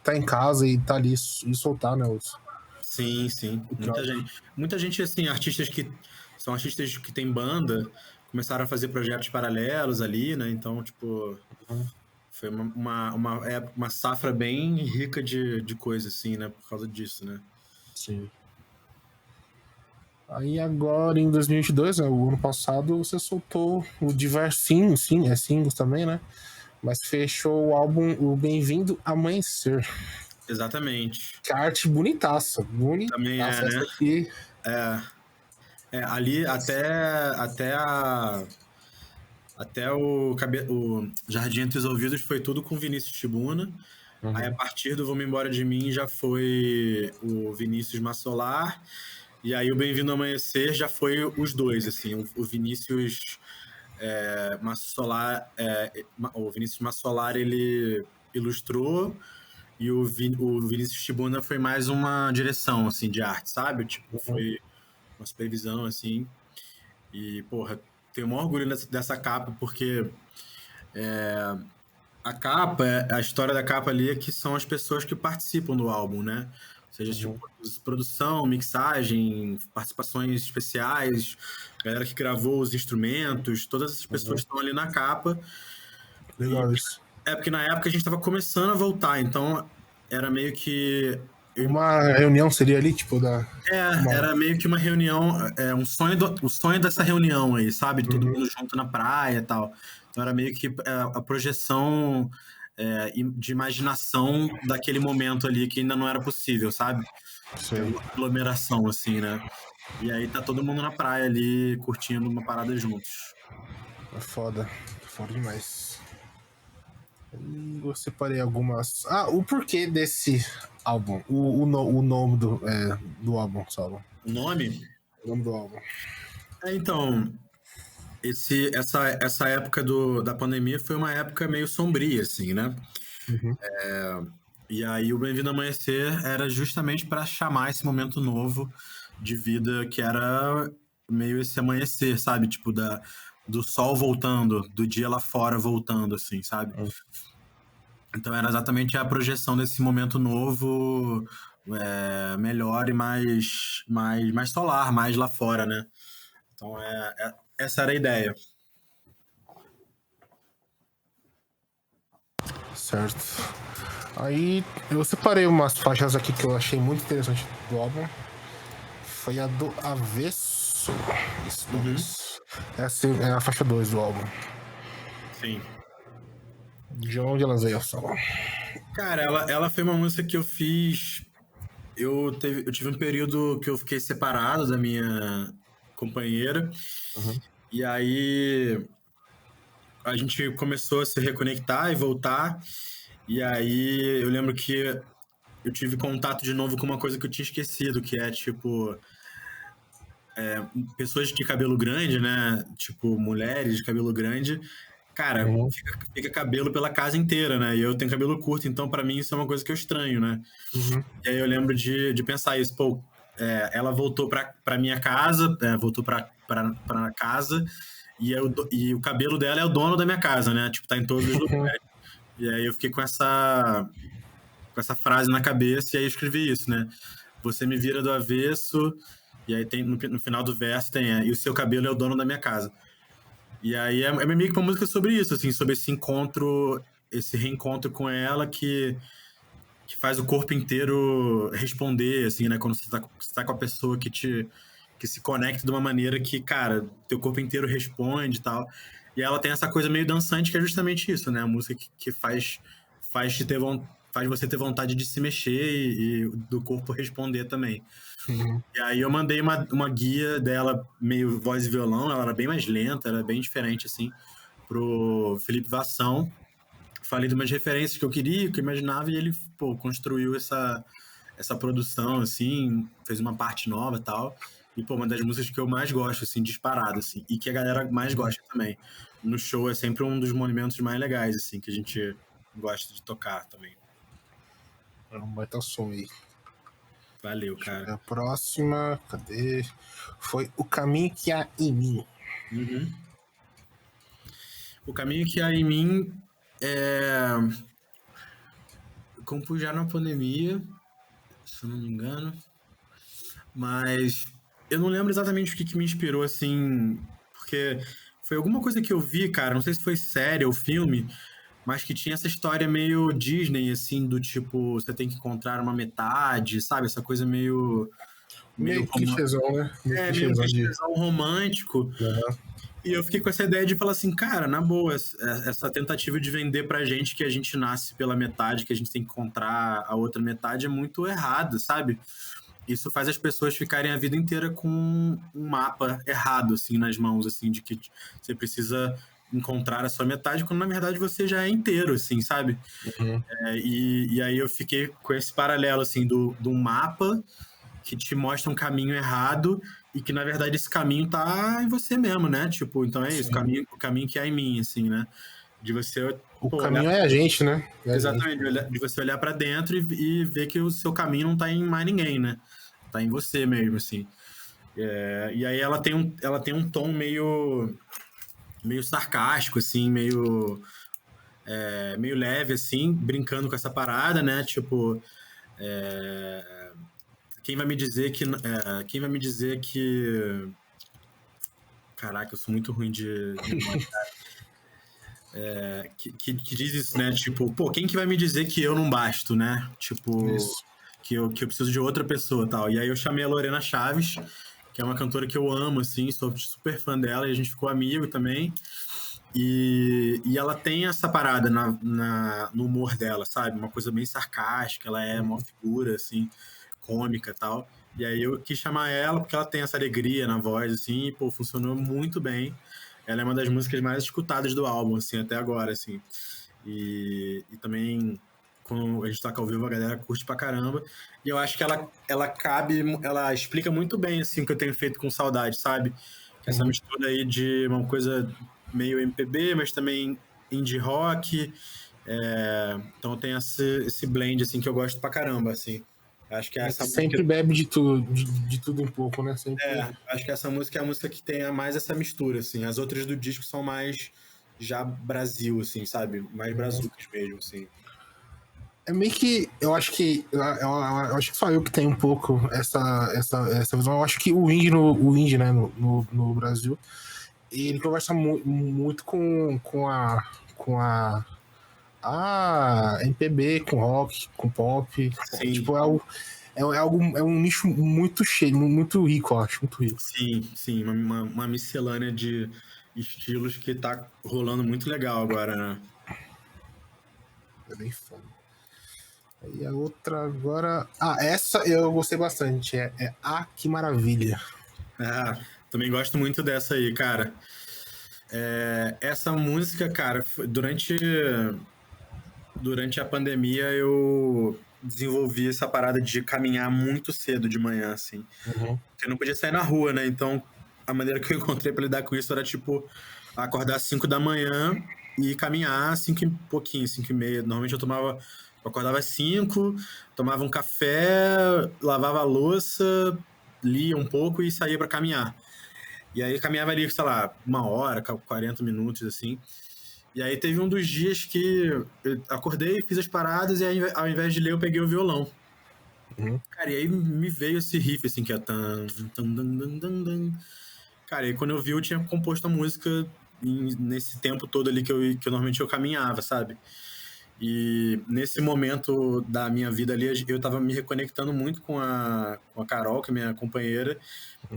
tá em casa e tá ali e soltar, né, os Sim, sim. episódios. Muita gente, assim, artistas que são artistas que têm banda, começaram a fazer projetos paralelos ali, né? Então, tipo, foi uma safra bem rica de coisa, assim, né? Por causa disso, né? Sim. Aí agora, em 2022, né, o ano passado, você soltou o diversos singles também, né? Mas fechou o álbum O Bem-vindo Amanhecer. Exatamente. Que arte bonitaça. Também é, Bonitaça. né? Essa aqui. Ali até o Jardim Entre os Ouvidos foi tudo com Vinícius Tibuna. Aí, a partir do Vamos Embora de Mim, já foi o Vinícius Massolar. E aí, o Bem-vindo ao Amanhecer já foi os dois, assim. O Vinícius Massolar... o Vinícius Massolar, ele ilustrou. E o Vinícius Tibuna foi mais uma direção, assim, de arte, sabe? Tipo, foi uma supervisão, assim. E, porra, tenho o maior orgulho dessa capa, porque a capa, a história da capa ali é que são as pessoas que participam do álbum, né? Ou seja, tipo, produção, mixagem, participações especiais, galera que gravou os instrumentos, todas essas pessoas estão ali na capa. E Legal isso. porque na época a gente estava começando a voltar, então era meio que. Uma reunião seria ali, tipo, da. Era meio que uma reunião, o sonho dessa reunião aí, sabe? Todo mundo junto na praia e tal. Então era meio que a projeção de imaginação daquele momento ali que ainda não era possível, sabe? Ter Sei. uma aglomeração, assim, né? E aí tá todo mundo na praia ali, curtindo uma parada juntos. É foda. Foda demais. E eu separei algumas. Ah, o porquê desse álbum. O nome do álbum, sabe? O nome? O nome do álbum. Então, essa época da pandemia foi uma época meio sombria, assim, né? E aí o Bem-vindo ao Amanhecer era justamente para chamar esse momento novo de vida que era meio esse amanhecer, sabe? Tipo, do sol voltando, do dia lá fora voltando, assim, sabe? Então era exatamente a projeção desse momento novo, melhor e mais solar, mais lá fora, né? Então essa era a ideia. Certo. Aí eu separei umas faixas aqui que eu achei muito interessante do álbum. Foi a do Avesso. Isso, do Avesso. Essa é a faixa 2 do álbum. Sim. De onde elas veio, Salão? Cara, ela foi uma música que eu fiz. Eu tive um período que eu fiquei separado da minha companheira. E aí a gente começou a se reconectar e voltar. E aí eu lembro que eu tive contato de novo com uma coisa que eu tinha esquecido, que é tipo. Pessoas de cabelo grande, né? Tipo, mulheres de cabelo grande. Cara, fica cabelo pela casa inteira, né? E eu tenho cabelo curto, então pra mim isso é uma coisa que eu estranho, né? E aí eu lembro de pensar isso, pô, ela voltou pra minha casa, voltou pra casa, e o cabelo dela é o dono da minha casa, né? Tipo, tá em todos os lugares. E aí eu fiquei com essa frase na cabeça, e aí eu escrevi isso, né? Você me vira do avesso, e aí tem no final do verso tem, e o seu cabelo é o dono da minha casa. E aí é meio que uma música sobre isso, assim, sobre esse encontro, esse reencontro com ela que faz o corpo inteiro responder, assim, né? Quando você tá com a pessoa que se conecta de uma maneira que, cara, teu corpo inteiro responde e tal. E ela tem essa coisa meio dançante que é justamente isso, né? A música que faz você ter vontade de se mexer e do corpo responder também. Uhum. E aí eu mandei uma guia dela meio voz e violão, ela era bem mais lenta, era bem diferente, assim, pro Felipe Vassão. Falei de umas referências que eu queria, que eu imaginava, e ele, pô, construiu essa produção, assim, fez uma parte nova e tal. E, pô, uma das músicas que eu mais gosto, assim, disparado, assim, e que a galera mais gosta também. No show é sempre um dos monumentos mais legais, assim, que a gente gosta de tocar também. É um baita som aí. Valeu, Deixa eu ver cara. a próxima. Cadê? Foi O Caminho que Há em Mim. Uhum. O caminho que há em mim é. Compus já na pandemia, se eu não me engano. Mas eu não lembro exatamente o que me inspirou, assim, porque foi alguma coisa que eu vi, cara, não sei se foi série ou filme, mas que tinha essa história meio Disney, assim, do tipo, você tem que encontrar uma metade, sabe? Essa coisa meio Meio clichêzão, né? Meio meio clichêzão de. clichêzão romântico. Aham. E eu fiquei com essa ideia de falar assim, cara, na boa, essa tentativa de vender pra gente que a gente nasce pela metade, que a gente tem que encontrar a outra metade é muito errado, sabe? Isso faz as pessoas ficarem a vida inteira com um mapa errado, assim, nas mãos, assim, de que você precisa encontrar a sua metade, quando na verdade você já é inteiro, assim, sabe? Uhum. E aí eu fiquei com esse paralelo, assim, do mapa que te mostra um caminho errado e que na verdade esse caminho tá em você mesmo, né? Tipo, então é isso, Sim. o caminho que há em mim, assim, né? De você, O pô, olhar, caminho é a gente, né? É a gente. exatamente, de você olhar pra dentro e ver que o seu caminho não tá em mais ninguém, né? Tá em você mesmo, assim. E aí ela tem um tom meio sarcástico, assim, meio leve, assim, brincando com essa parada, né? Tipo, é, quem vai me dizer quem vai me dizer que, caraca, eu sou muito ruim de nome, que diz isso, né? Tipo, pô, quem que vai me dizer que eu não basto, né? Tipo, Isso. que eu preciso de outra pessoa, tal. E aí eu chamei a Lorena Chaves, que é uma cantora que eu amo, assim, sou super fã dela, e a gente ficou amigo também. E ela tem essa parada no humor dela, sabe? Uma coisa bem sarcástica, ela é uma figura, assim, cômica e tal. E aí eu quis chamar ela porque ela tem essa alegria na voz, assim, e, pô, funcionou muito bem. Ela é uma das músicas mais escutadas do álbum, assim, até agora, assim. E também, quando a gente toca ao vivo, a galera curte pra caramba. E eu acho que ela explica muito bem, assim, o que eu tenho feito com saudade, sabe? Essa Uhum. mistura aí de uma coisa meio MPB, mas também indie rock. Então tem esse blend, assim, que eu gosto pra caramba, assim. Acho que A gente essa música, sempre bebe de tudo, de tudo um pouco, né? Sempre. acho que essa música é a música que tem mais essa mistura, assim. As outras do disco são mais já Brasil, assim, sabe? Mais brazucas mesmo, assim. É meio que. Eu acho que. Eu acho que só eu que tenho um pouco essa visão. Eu acho que o indie né, no Brasil, ele conversa muito com a MPB, com rock, com pop. Sim, Tipo, é um nicho muito cheio, muito rico, eu acho, muito rico. sim, uma miscelânea de estilos que tá rolando muito legal agora, né? É bem foda. E a outra agora. Ah, essa eu gostei bastante. É Ah, que Maravilha. Também gosto muito dessa aí, cara. Essa música, cara, durante a pandemia eu desenvolvi essa parada de caminhar muito cedo de manhã, assim. Uhum. Porque eu não podia sair na rua, né? Então, a maneira que eu encontrei pra lidar com isso era, tipo, acordar às 5 da manhã e caminhar 5 e pouquinho, 5 e meia. Normalmente eu acordava às 5, tomava um café, lavava a louça, lia um pouco e saía pra caminhar. E aí caminhava ali, sei lá, 1 hora, 40 minutos, assim. E aí teve um dos dias que eu acordei, fiz as paradas e aí, ao invés de ler, eu peguei o violão. Uhum. Cara, e aí me veio esse riff, assim, que é tan, tan, dan, dan, dan, dan. Cara, e aí quando eu vi, eu tinha composto a música nesse tempo todo ali que normalmente eu caminhava, sabe? E nesse momento da minha vida ali, eu tava me reconectando muito com a Carol, que é minha companheira,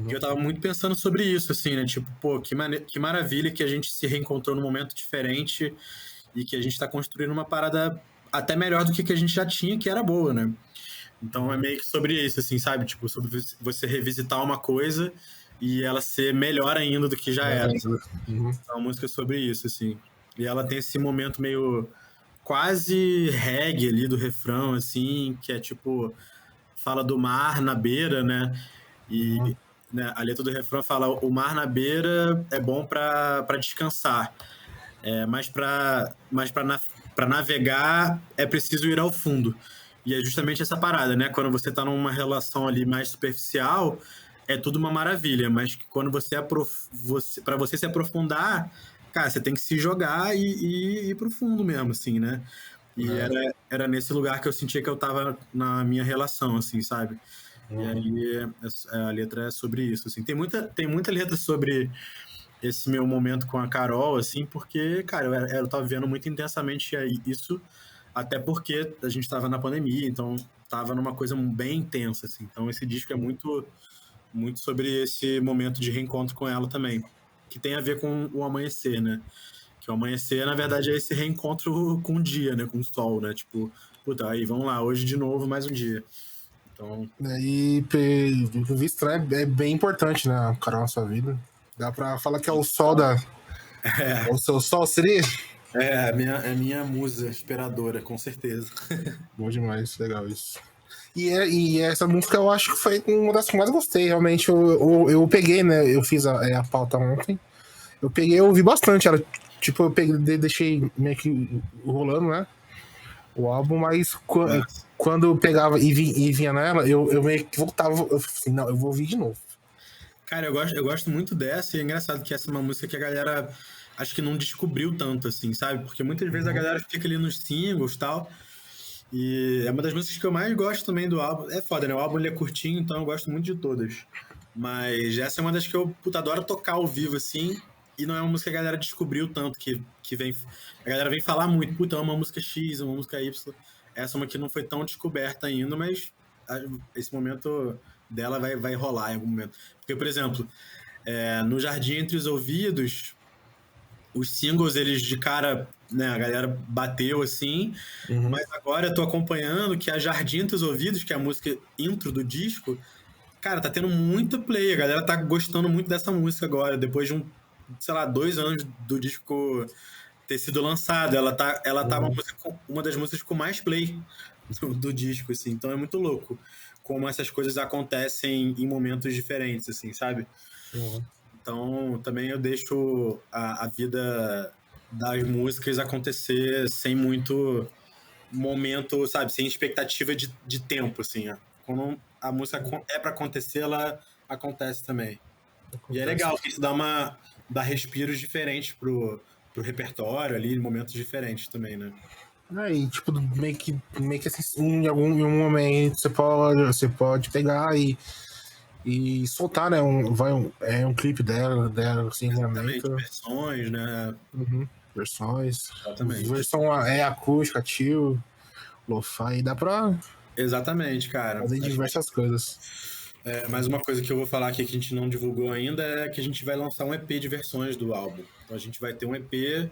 e eu tava muito pensando sobre isso, assim, né? Tipo, pô, que maravilha que a gente se reencontrou num momento diferente e que a gente tá construindo uma parada até melhor do que a gente já tinha, que era boa, né? Então é meio que sobre isso, assim, sabe? Tipo, sobre você revisitar uma coisa e ela ser melhor ainda do que já era. Uhum. Então, a música é sobre isso, assim. E ela tem esse momento meio quase reggae ali do refrão, assim, que é tipo, fala do mar na beira, né? E né, a letra do refrão fala: o mar na beira é bom para descansar, mas para navegar é preciso ir ao fundo. E é justamente essa parada, né? Quando você tá numa relação ali mais superficial, é tudo uma maravilha, mas que quando para você se aprofundar, cara, você tem que se jogar e ir pro fundo mesmo, assim, né? E era nesse lugar que eu sentia que eu tava na minha relação, assim, sabe? E aí a letra é sobre isso, assim. Tem muita letra sobre esse meu momento com a Carol, assim, porque, cara, eu tava vivendo muito intensamente isso, até porque a gente tava na pandemia, então tava numa coisa bem intensa, assim. Então esse disco é muito, muito sobre esse momento de reencontro com ela também, que tem a ver com o amanhecer, né? Que o amanhecer, na verdade, é esse reencontro com o dia, né? Com o sol, né? Tipo, puta, aí, vamos lá, hoje de novo, mais um dia. Então, E o visto é bem importante, né, Carol, na sua vida. Dá pra falar que é o sol da. É o seu sol, seria? é a minha musa inspiradora, com certeza. Bom demais, legal isso. E essa música eu acho que foi uma das que eu mais gostei, realmente. Eu peguei, né? Eu fiz a pauta ontem. Eu peguei, eu ouvi bastante. Ela, tipo, eu peguei, deixei meio que rolando, né? O álbum, mas quando eu pegava e vinha nela, eu meio que voltava. Eu falei assim, não, eu vou ouvir de novo. Cara, eu gosto muito dessa, e é engraçado que essa é uma música que a galera acho que não descobriu tanto, assim, sabe? Porque muitas vezes a galera fica ali nos singles e tal. E é uma das músicas que eu mais gosto também do álbum. É foda, né? O álbum ele é curtinho, então eu gosto muito de todas. Mas essa é uma das que eu, puta, adoro tocar ao vivo, assim. E não é uma música que a galera descobriu tanto, que vem. A galera vem falar muito, puta, é uma música X, é uma música Y. Essa é uma que não foi tão descoberta ainda, mas esse momento dela vai rolar em algum momento. Porque, por exemplo, no Jardim Entre os Ouvidos, os singles, eles de cara, né, a galera bateu assim, mas agora eu tô acompanhando que a Jardim Entre os Ouvidos, que é a música intro do disco, cara, tá tendo muita play, a galera tá gostando muito dessa música agora, depois de sei lá, 2 anos do disco ter sido lançado, ela tá uma das músicas com mais play do disco, assim, então é muito louco como essas coisas acontecem em momentos diferentes, assim, sabe? Então, também eu deixo a vida das músicas acontecer sem muito momento, sabe? Sem expectativa de tempo, assim. Ó. Quando a música é pra acontecer, ela acontece também. E é legal que isso dá respiros diferentes pro repertório ali, em momentos diferentes também, né? Aí, tipo, meio que assim, em um momento você pode pegar e soltar, né? Um clipe dela, assim, no Exatamente. momento. Versões, né? Versões. Exatamente. Versão acústica, chill, lo-fi. Dá pra Exatamente, cara. fazer diversas coisas. Mais uma coisa que eu vou falar aqui que a gente não divulgou ainda é que a gente vai lançar um EP de versões do álbum. Então a gente vai ter um EP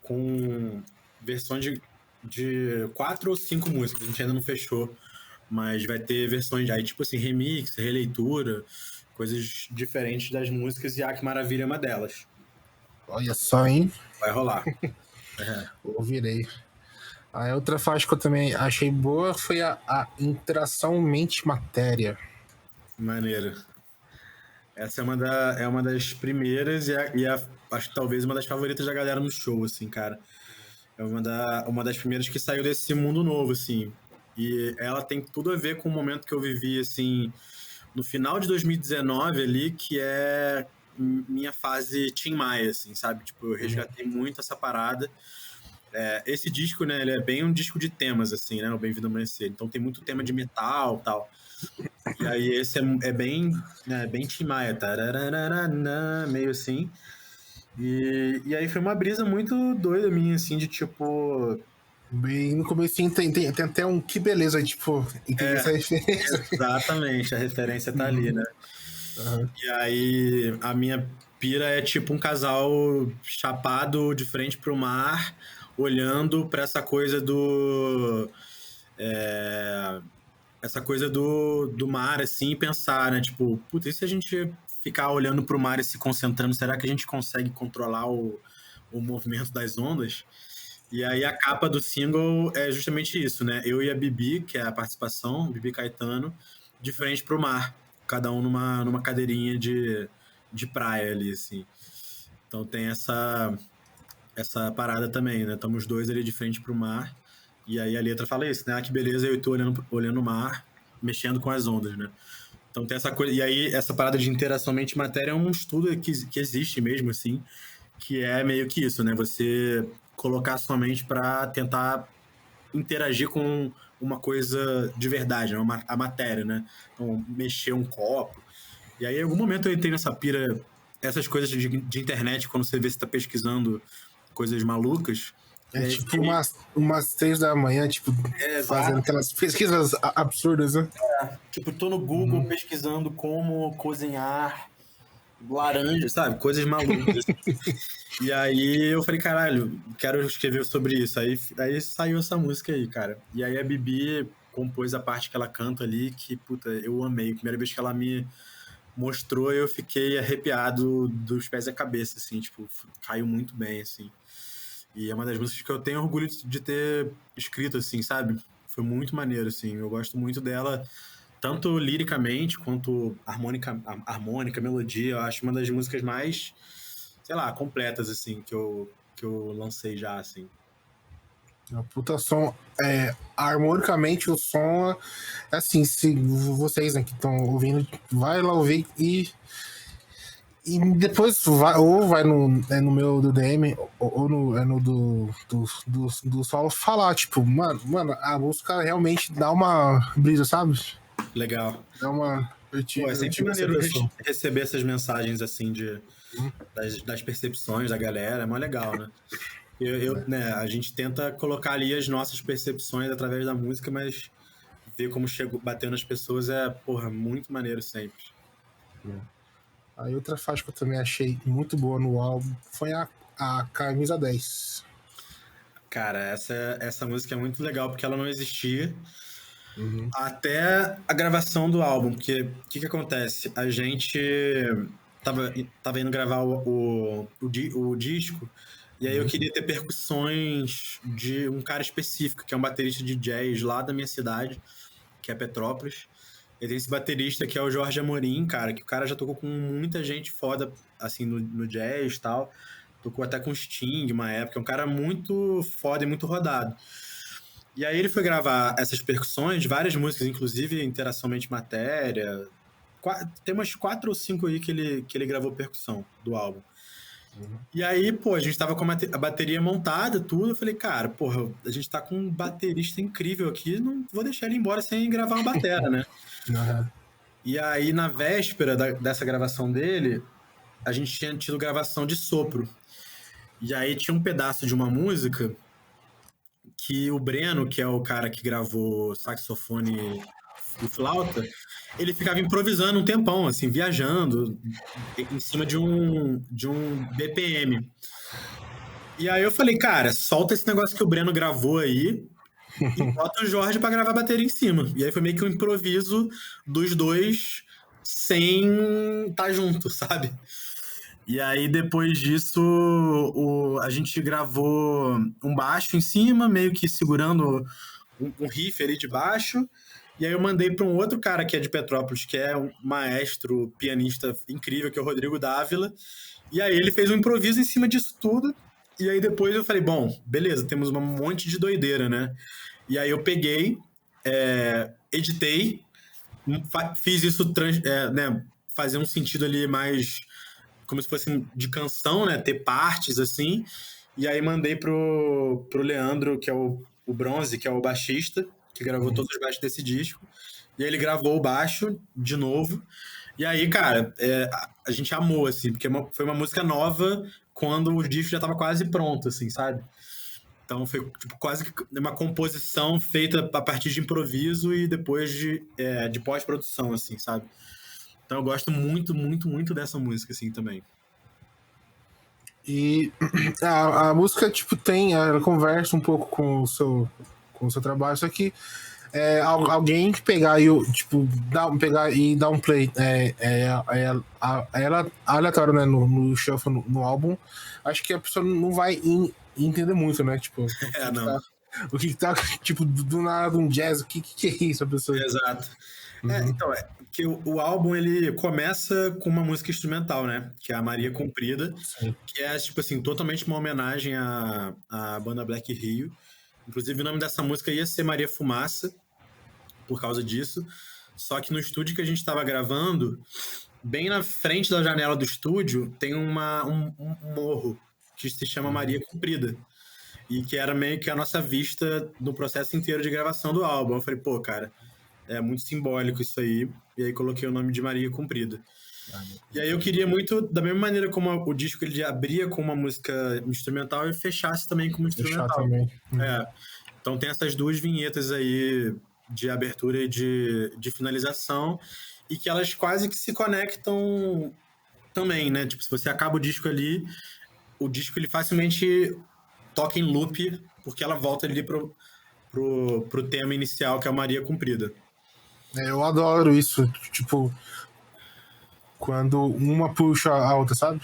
com versões de 4 ou 5 músicas. A gente ainda não fechou, mas vai ter versões aí, tipo assim, remix, releitura, coisas diferentes das músicas, e Que Maravilha é uma delas. Olha só, hein? Vai rolar. Ouvirei. A outra faixa que eu também achei boa foi a interação mente-matéria. Maneiro. Essa é uma das primeiras acho que talvez uma das favoritas da galera no show, assim, cara. É uma das primeiras que saiu desse mundo novo, assim. E ela tem tudo a ver com o momento que eu vivi, assim, no final de 2019 ali, que é minha fase Tim Maia, assim, sabe? Tipo, eu resgatei muito essa parada. Esse disco, né, ele é bem um disco de temas, assim, né? O Bem-vindo ao Amanhecer. Então tem muito tema de metal e tal. E aí esse é bem Tim Maia, tarararana, meio assim. E aí foi uma brisa muito doida minha, assim, de tipo. Bem no começo tem até um que beleza, tipo, entender essa referência. Exatamente, a referência tá ali, né? Aham. E aí a minha pira é tipo um casal chapado de frente pro mar, olhando pra essa coisa do. é, essa coisa do mar, assim, e pensar, né? Tipo, puta, e se a gente ficar olhando pro mar e se concentrando, será que a gente consegue controlar o movimento das ondas? E aí a capa do single é justamente isso, né? Eu e a Bibi, que é a participação, Bibi Caetano, de frente pro mar, cada um numa cadeirinha de praia ali, assim. Então tem essa parada também, né? Estamos os dois ali de frente pro mar, e aí a letra fala isso, né? Ah, que beleza, eu tô olhando o mar, mexendo com as ondas, né? Então tem essa coisa, e aí essa parada de interação mente-matéria é um estudo que existe mesmo, assim, que é meio que isso, né? Você colocar sua mente para tentar interagir com uma coisa de verdade, né? A matéria, né? Então, mexer um copo. E aí, em algum momento, eu entrei nessa pira, essas coisas de internet, quando você vê se tá pesquisando coisas malucas. E É aí, tipo umas 3 da manhã, tipo, fazendo exato. aquelas pesquisas absurdas, né? Tipo, tô no Google Uhum. pesquisando como cozinhar laranja, sabe? Coisas malucas. E aí eu falei, caralho, quero escrever sobre isso. Aí saiu essa música aí, cara. E aí a Bibi compôs a parte que ela canta ali, que, puta, eu amei. Primeira vez que ela me mostrou, eu fiquei arrepiado dos pés à cabeça, assim, tipo, caiu muito bem, assim. E é uma das músicas que eu tenho orgulho de ter escrito, assim, sabe? Foi muito maneiro, assim. Eu gosto muito dela, tanto liricamente quanto harmônica, melodia. Eu acho uma das músicas mais, sei lá, completas, assim, que eu lancei já, assim. É um puta som. Harmonicamente, o som, assim, se vocês, né, que estão ouvindo, vai lá ouvir e depois vai, ou vai no meu do DM, ou no do solo falar, tipo, mano, a música realmente dá uma brisa, sabe? Legal. Dá uma. Pô, é Eu sempre tive essa maneiro impressão. receber essas mensagens, assim, Hum, das percepções da galera. É mó legal, né? Né, a gente tenta colocar ali as nossas percepções através da música, mas ver como chegou, bateu nas pessoas é, porra, muito maneiro sempre. Aí outra faixa que eu também achei muito boa no álbum foi a Camisa 10. Cara, essa música é muito legal porque ela não existia Uhum. até a gravação do álbum. Porque o que acontece? A gente tava indo gravar o disco, e aí eu queria ter percussões de um cara específico, que é um baterista de jazz lá da minha cidade, que é Petrópolis. E tem esse baterista que é o Jorge Amorim, cara, que o cara já tocou com muita gente foda, assim, no jazz e tal. Tocou até com Sting uma época. É um cara muito foda e muito rodado. E aí ele foi gravar essas percussões, várias músicas, inclusive Interação Mente Matéria. Tem umas 4 ou 5 aí que ele gravou percussão do álbum. E aí, pô, a gente tava com a bateria montada, tudo. Eu falei, cara, porra, a gente tá com um baterista incrível aqui, não vou deixar ele embora sem gravar uma batera, né? Uhum. E aí, na véspera dessa gravação dele, a gente tinha tido gravação de sopro. E aí tinha um pedaço de uma música que o Breno, que é o cara que gravou saxofone e flauta, ele ficava improvisando um tempão, assim, viajando em cima de um BPM. E aí eu falei, cara, solta esse negócio que o Breno gravou aí e bota o Jorge pra gravar a bateria em cima. E aí foi meio que um improviso dos dois sem estar junto, sabe? E aí, depois disso, a gente gravou um baixo em cima, meio que segurando um riff ali de baixo. E aí eu mandei para um outro cara que é de Petrópolis, que é um maestro, pianista incrível, que é o Rodrigo Dávila. E aí ele fez um improviso em cima disso tudo. E aí depois eu falei, bom, beleza, temos um monte de doideira, né? E aí eu peguei, editei, fiz isso, né, fazer um sentido ali mais como se fosse de canção, né? Ter partes assim. E aí mandei pro Leandro, que é o Bronze, que é o baixista, que gravou todos os baixos desse disco. E aí ele gravou o baixo de novo. E aí, cara, a gente amou, assim, porque foi uma música nova quando o disco já tava quase pronto, assim, sabe? Então foi tipo, quase que uma composição feita a partir de improviso e depois de pós-produção, assim, sabe? Então eu gosto muito, muito, muito dessa música, assim, também. E a música, tipo, ela conversa um pouco com o seu trabalho, só que alguém que pegar e, tipo, pegar e dar um play ela aleatório, né, no shuffle, no álbum, acho que a pessoa não vai entender muito, né? Tipo, Não. o que tá, tipo, do nada um jazz, o que é isso, a pessoa? Exato. Uhum. Então, que o álbum ele começa com uma música instrumental, né? Que é a Maria Comprida, Sim. que é, tipo assim, totalmente uma homenagem à banda Black Rio. Inclusive, o nome dessa música ia ser Maria Fumaça, por causa disso. Só que no estúdio que a gente estava gravando, bem na frente da janela do estúdio, tem um morro que se chama Maria Comprida. E que era meio que a nossa vista no processo inteiro de gravação do álbum. Eu falei, pô, cara, é muito simbólico isso aí. E aí coloquei o nome de Maria Comprida. E aí eu queria muito, da mesma maneira como o disco ele abria com uma música instrumental e fechasse também com uma Deixar instrumental. também. É. Então tem essas duas vinhetas aí de abertura e de finalização e que elas quase que se conectam também, né? Tipo, se você acaba o disco ele facilmente toca em loop porque ela volta ali pro tema inicial que é a Maria Comprida. Eu adoro isso, tipo, quando uma puxa a outra, sabe?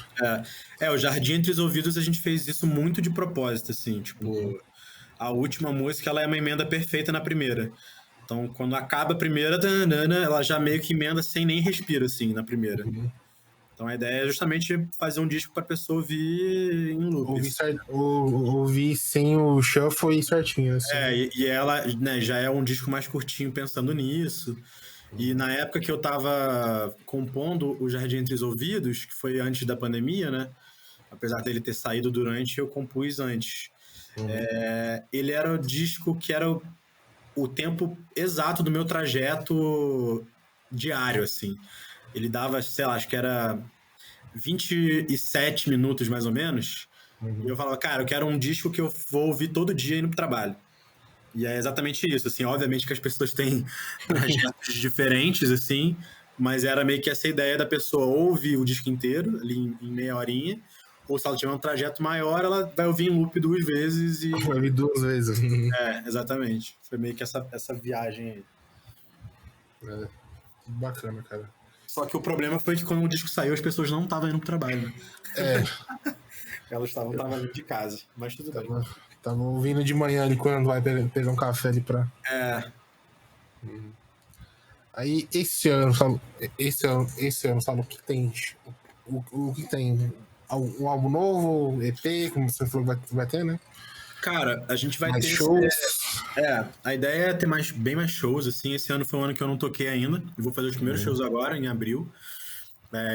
O Jardim Entre os Ouvidos a gente fez isso muito de propósito, assim, tipo, a última música ela é uma emenda perfeita na primeira. Então, quando acaba a primeira, ela já meio que emenda sem nem respiro, assim, na primeira. Então, a ideia é justamente fazer um disco pra pessoa ouvir em loop. Ouvir sem o shuffle e certinho, assim. E ela, né, já é um disco mais curtinho pensando nisso. E na época que eu tava compondo o Jardim Entre os Ouvidos, que foi antes da pandemia, né? Apesar dele ter saído durante, eu compus antes. Ele era o disco que era o tempo exato do meu trajeto diário, assim. Ele dava, sei lá, acho que era 27 minutos mais ou menos. E eu falava, cara, eu quero um disco que eu vou ouvir todo dia indo pro trabalho. E é exatamente isso, assim, obviamente que as pessoas têm trajetos diferentes, assim, mas era meio que essa ideia da pessoa ouvir o disco inteiro, ali em meia horinha, ou se ela tiver um trajeto maior, ela vai ouvir em loop duas vezes e... Vai vir duas vezes. Exatamente. Foi meio que essa viagem aí. Bacana, cara. Só que o problema foi que quando o disco saiu, as pessoas não estavam indo pro trabalho, né? Elas estavam trabalhando de casa, mas tudo bem. Tava ouvindo de manhã ali quando vai pegar um café ali pra. Aí esse ano, sabe o que tem? O que tem? Um álbum novo, EP, como você falou que vai ter, né? Cara, a gente vai Mais ter. shows. A ideia é ter bem mais shows, assim. Esse ano foi um ano que eu não toquei ainda. Eu vou fazer os primeiros shows agora, em abril.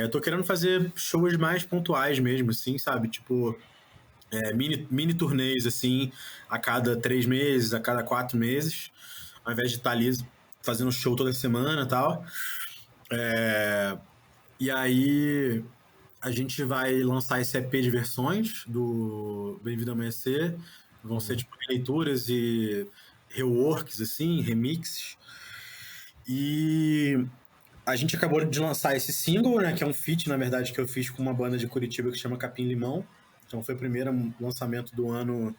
Eu tô querendo fazer shows mais pontuais mesmo, assim, sabe? Tipo, mini turnês, assim, a cada 3 meses, a cada 4 meses, ao invés de estar ali fazendo show toda semana e tal. E aí a gente vai lançar esse EP de versões do Bem-vindo ao Amanhecer. Vão ser, tipo, leituras e reworks, assim, remixes. E a gente acabou de lançar esse single, né? Que é um feat, na verdade, que eu fiz com uma banda de Curitiba que chama Capim Limão. Então foi o primeiro lançamento do ano,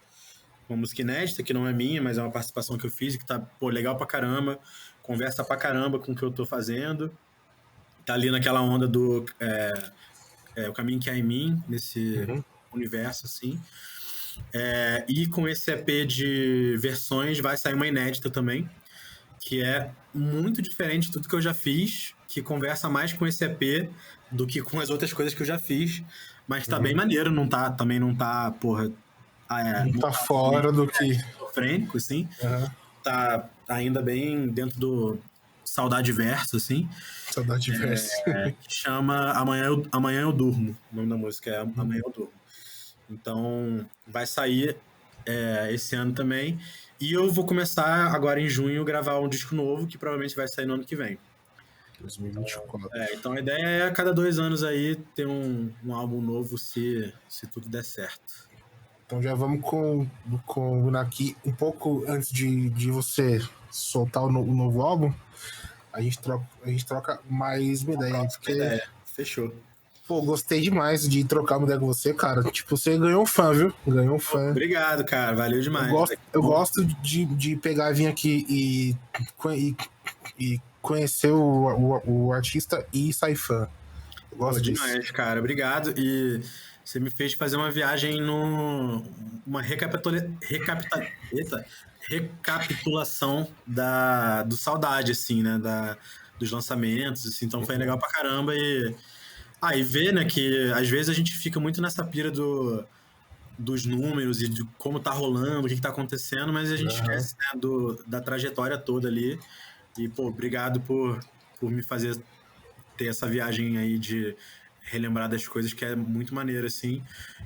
uma música inédita, que não é minha, mas é uma participação que eu fiz e que tá, pô, legal pra caramba. Conversa pra caramba com o que eu tô fazendo. Tá ali naquela onda do o caminho que há em mim, nesse universo, assim. E com esse EP de versões vai sair uma inédita também, que é muito diferente de tudo que eu já fiz, que conversa mais com esse EP do que com as outras coisas que eu já fiz, mas tá bem maneiro, também não tá, porra... não tá fora do que... esquizofrênico, assim. Tá ainda bem dentro do Saudade Verso, assim. Saudade Verso. Que chama Amanhã Eu Durmo. O nome da música é Amanhã Eu Durmo. Então, vai sair esse ano também. E eu vou começar agora em junho gravar um disco novo, que provavelmente vai sair no ano que vem. 2024. Então a ideia é a cada 2 anos aí ter um álbum novo se tudo der certo. Então já vamos combinar aqui um pouco antes de você soltar o novo álbum. A gente troca mais uma ideia. Porque, fechou. Pô, gostei demais de trocar uma ideia com você, cara. Tipo, você ganhou um fã, viu? Ganhou um fã. Obrigado, cara. Valeu demais. Eu gosto de pegar, vir aqui e conhecer o artista e sair fã. Eu gosto disso. Demais, cara. Obrigado. E você me fez fazer uma viagem uma recapitulação do Saudade, assim, né? Dos lançamentos, assim. Então foi legal pra caramba. E ver, né, que às vezes a gente fica muito nessa pira dos números e de como tá rolando, o que tá acontecendo, mas a gente esquece, né, da trajetória toda ali. E, pô, obrigado por me fazer ter essa viagem aí de relembrar das coisas, que é muito maneiro, assim.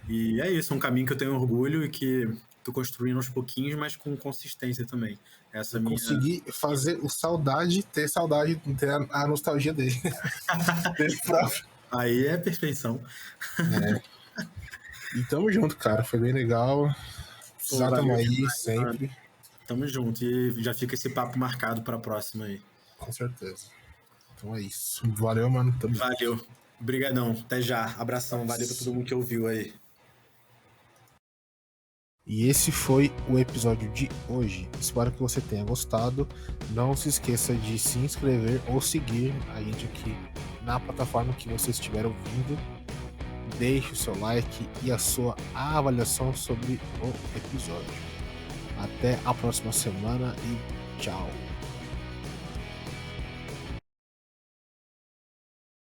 E é isso, um caminho que eu tenho orgulho e que tô construindo aos pouquinhos, mas com consistência também. Eu consegui fazer ter saudade, ter a nostalgia dele. Dele próprio. Aí é perfeição. E tamo junto, cara. Foi bem legal. Precisar tamo aí sempre. Mano. Tamo junto. E já fica esse papo marcado pra próxima aí. Com certeza. Então é isso. Valeu, mano. Valeu. Obrigadão. Até já. Abração. Valeu pra todo mundo que ouviu aí. E esse foi o episódio de hoje. Espero que você tenha gostado. Não se esqueça de se inscrever ou seguir a gente aqui na plataforma que você estiver ouvindo. Deixe o seu like e a sua avaliação sobre o episódio. Até a próxima semana e tchau.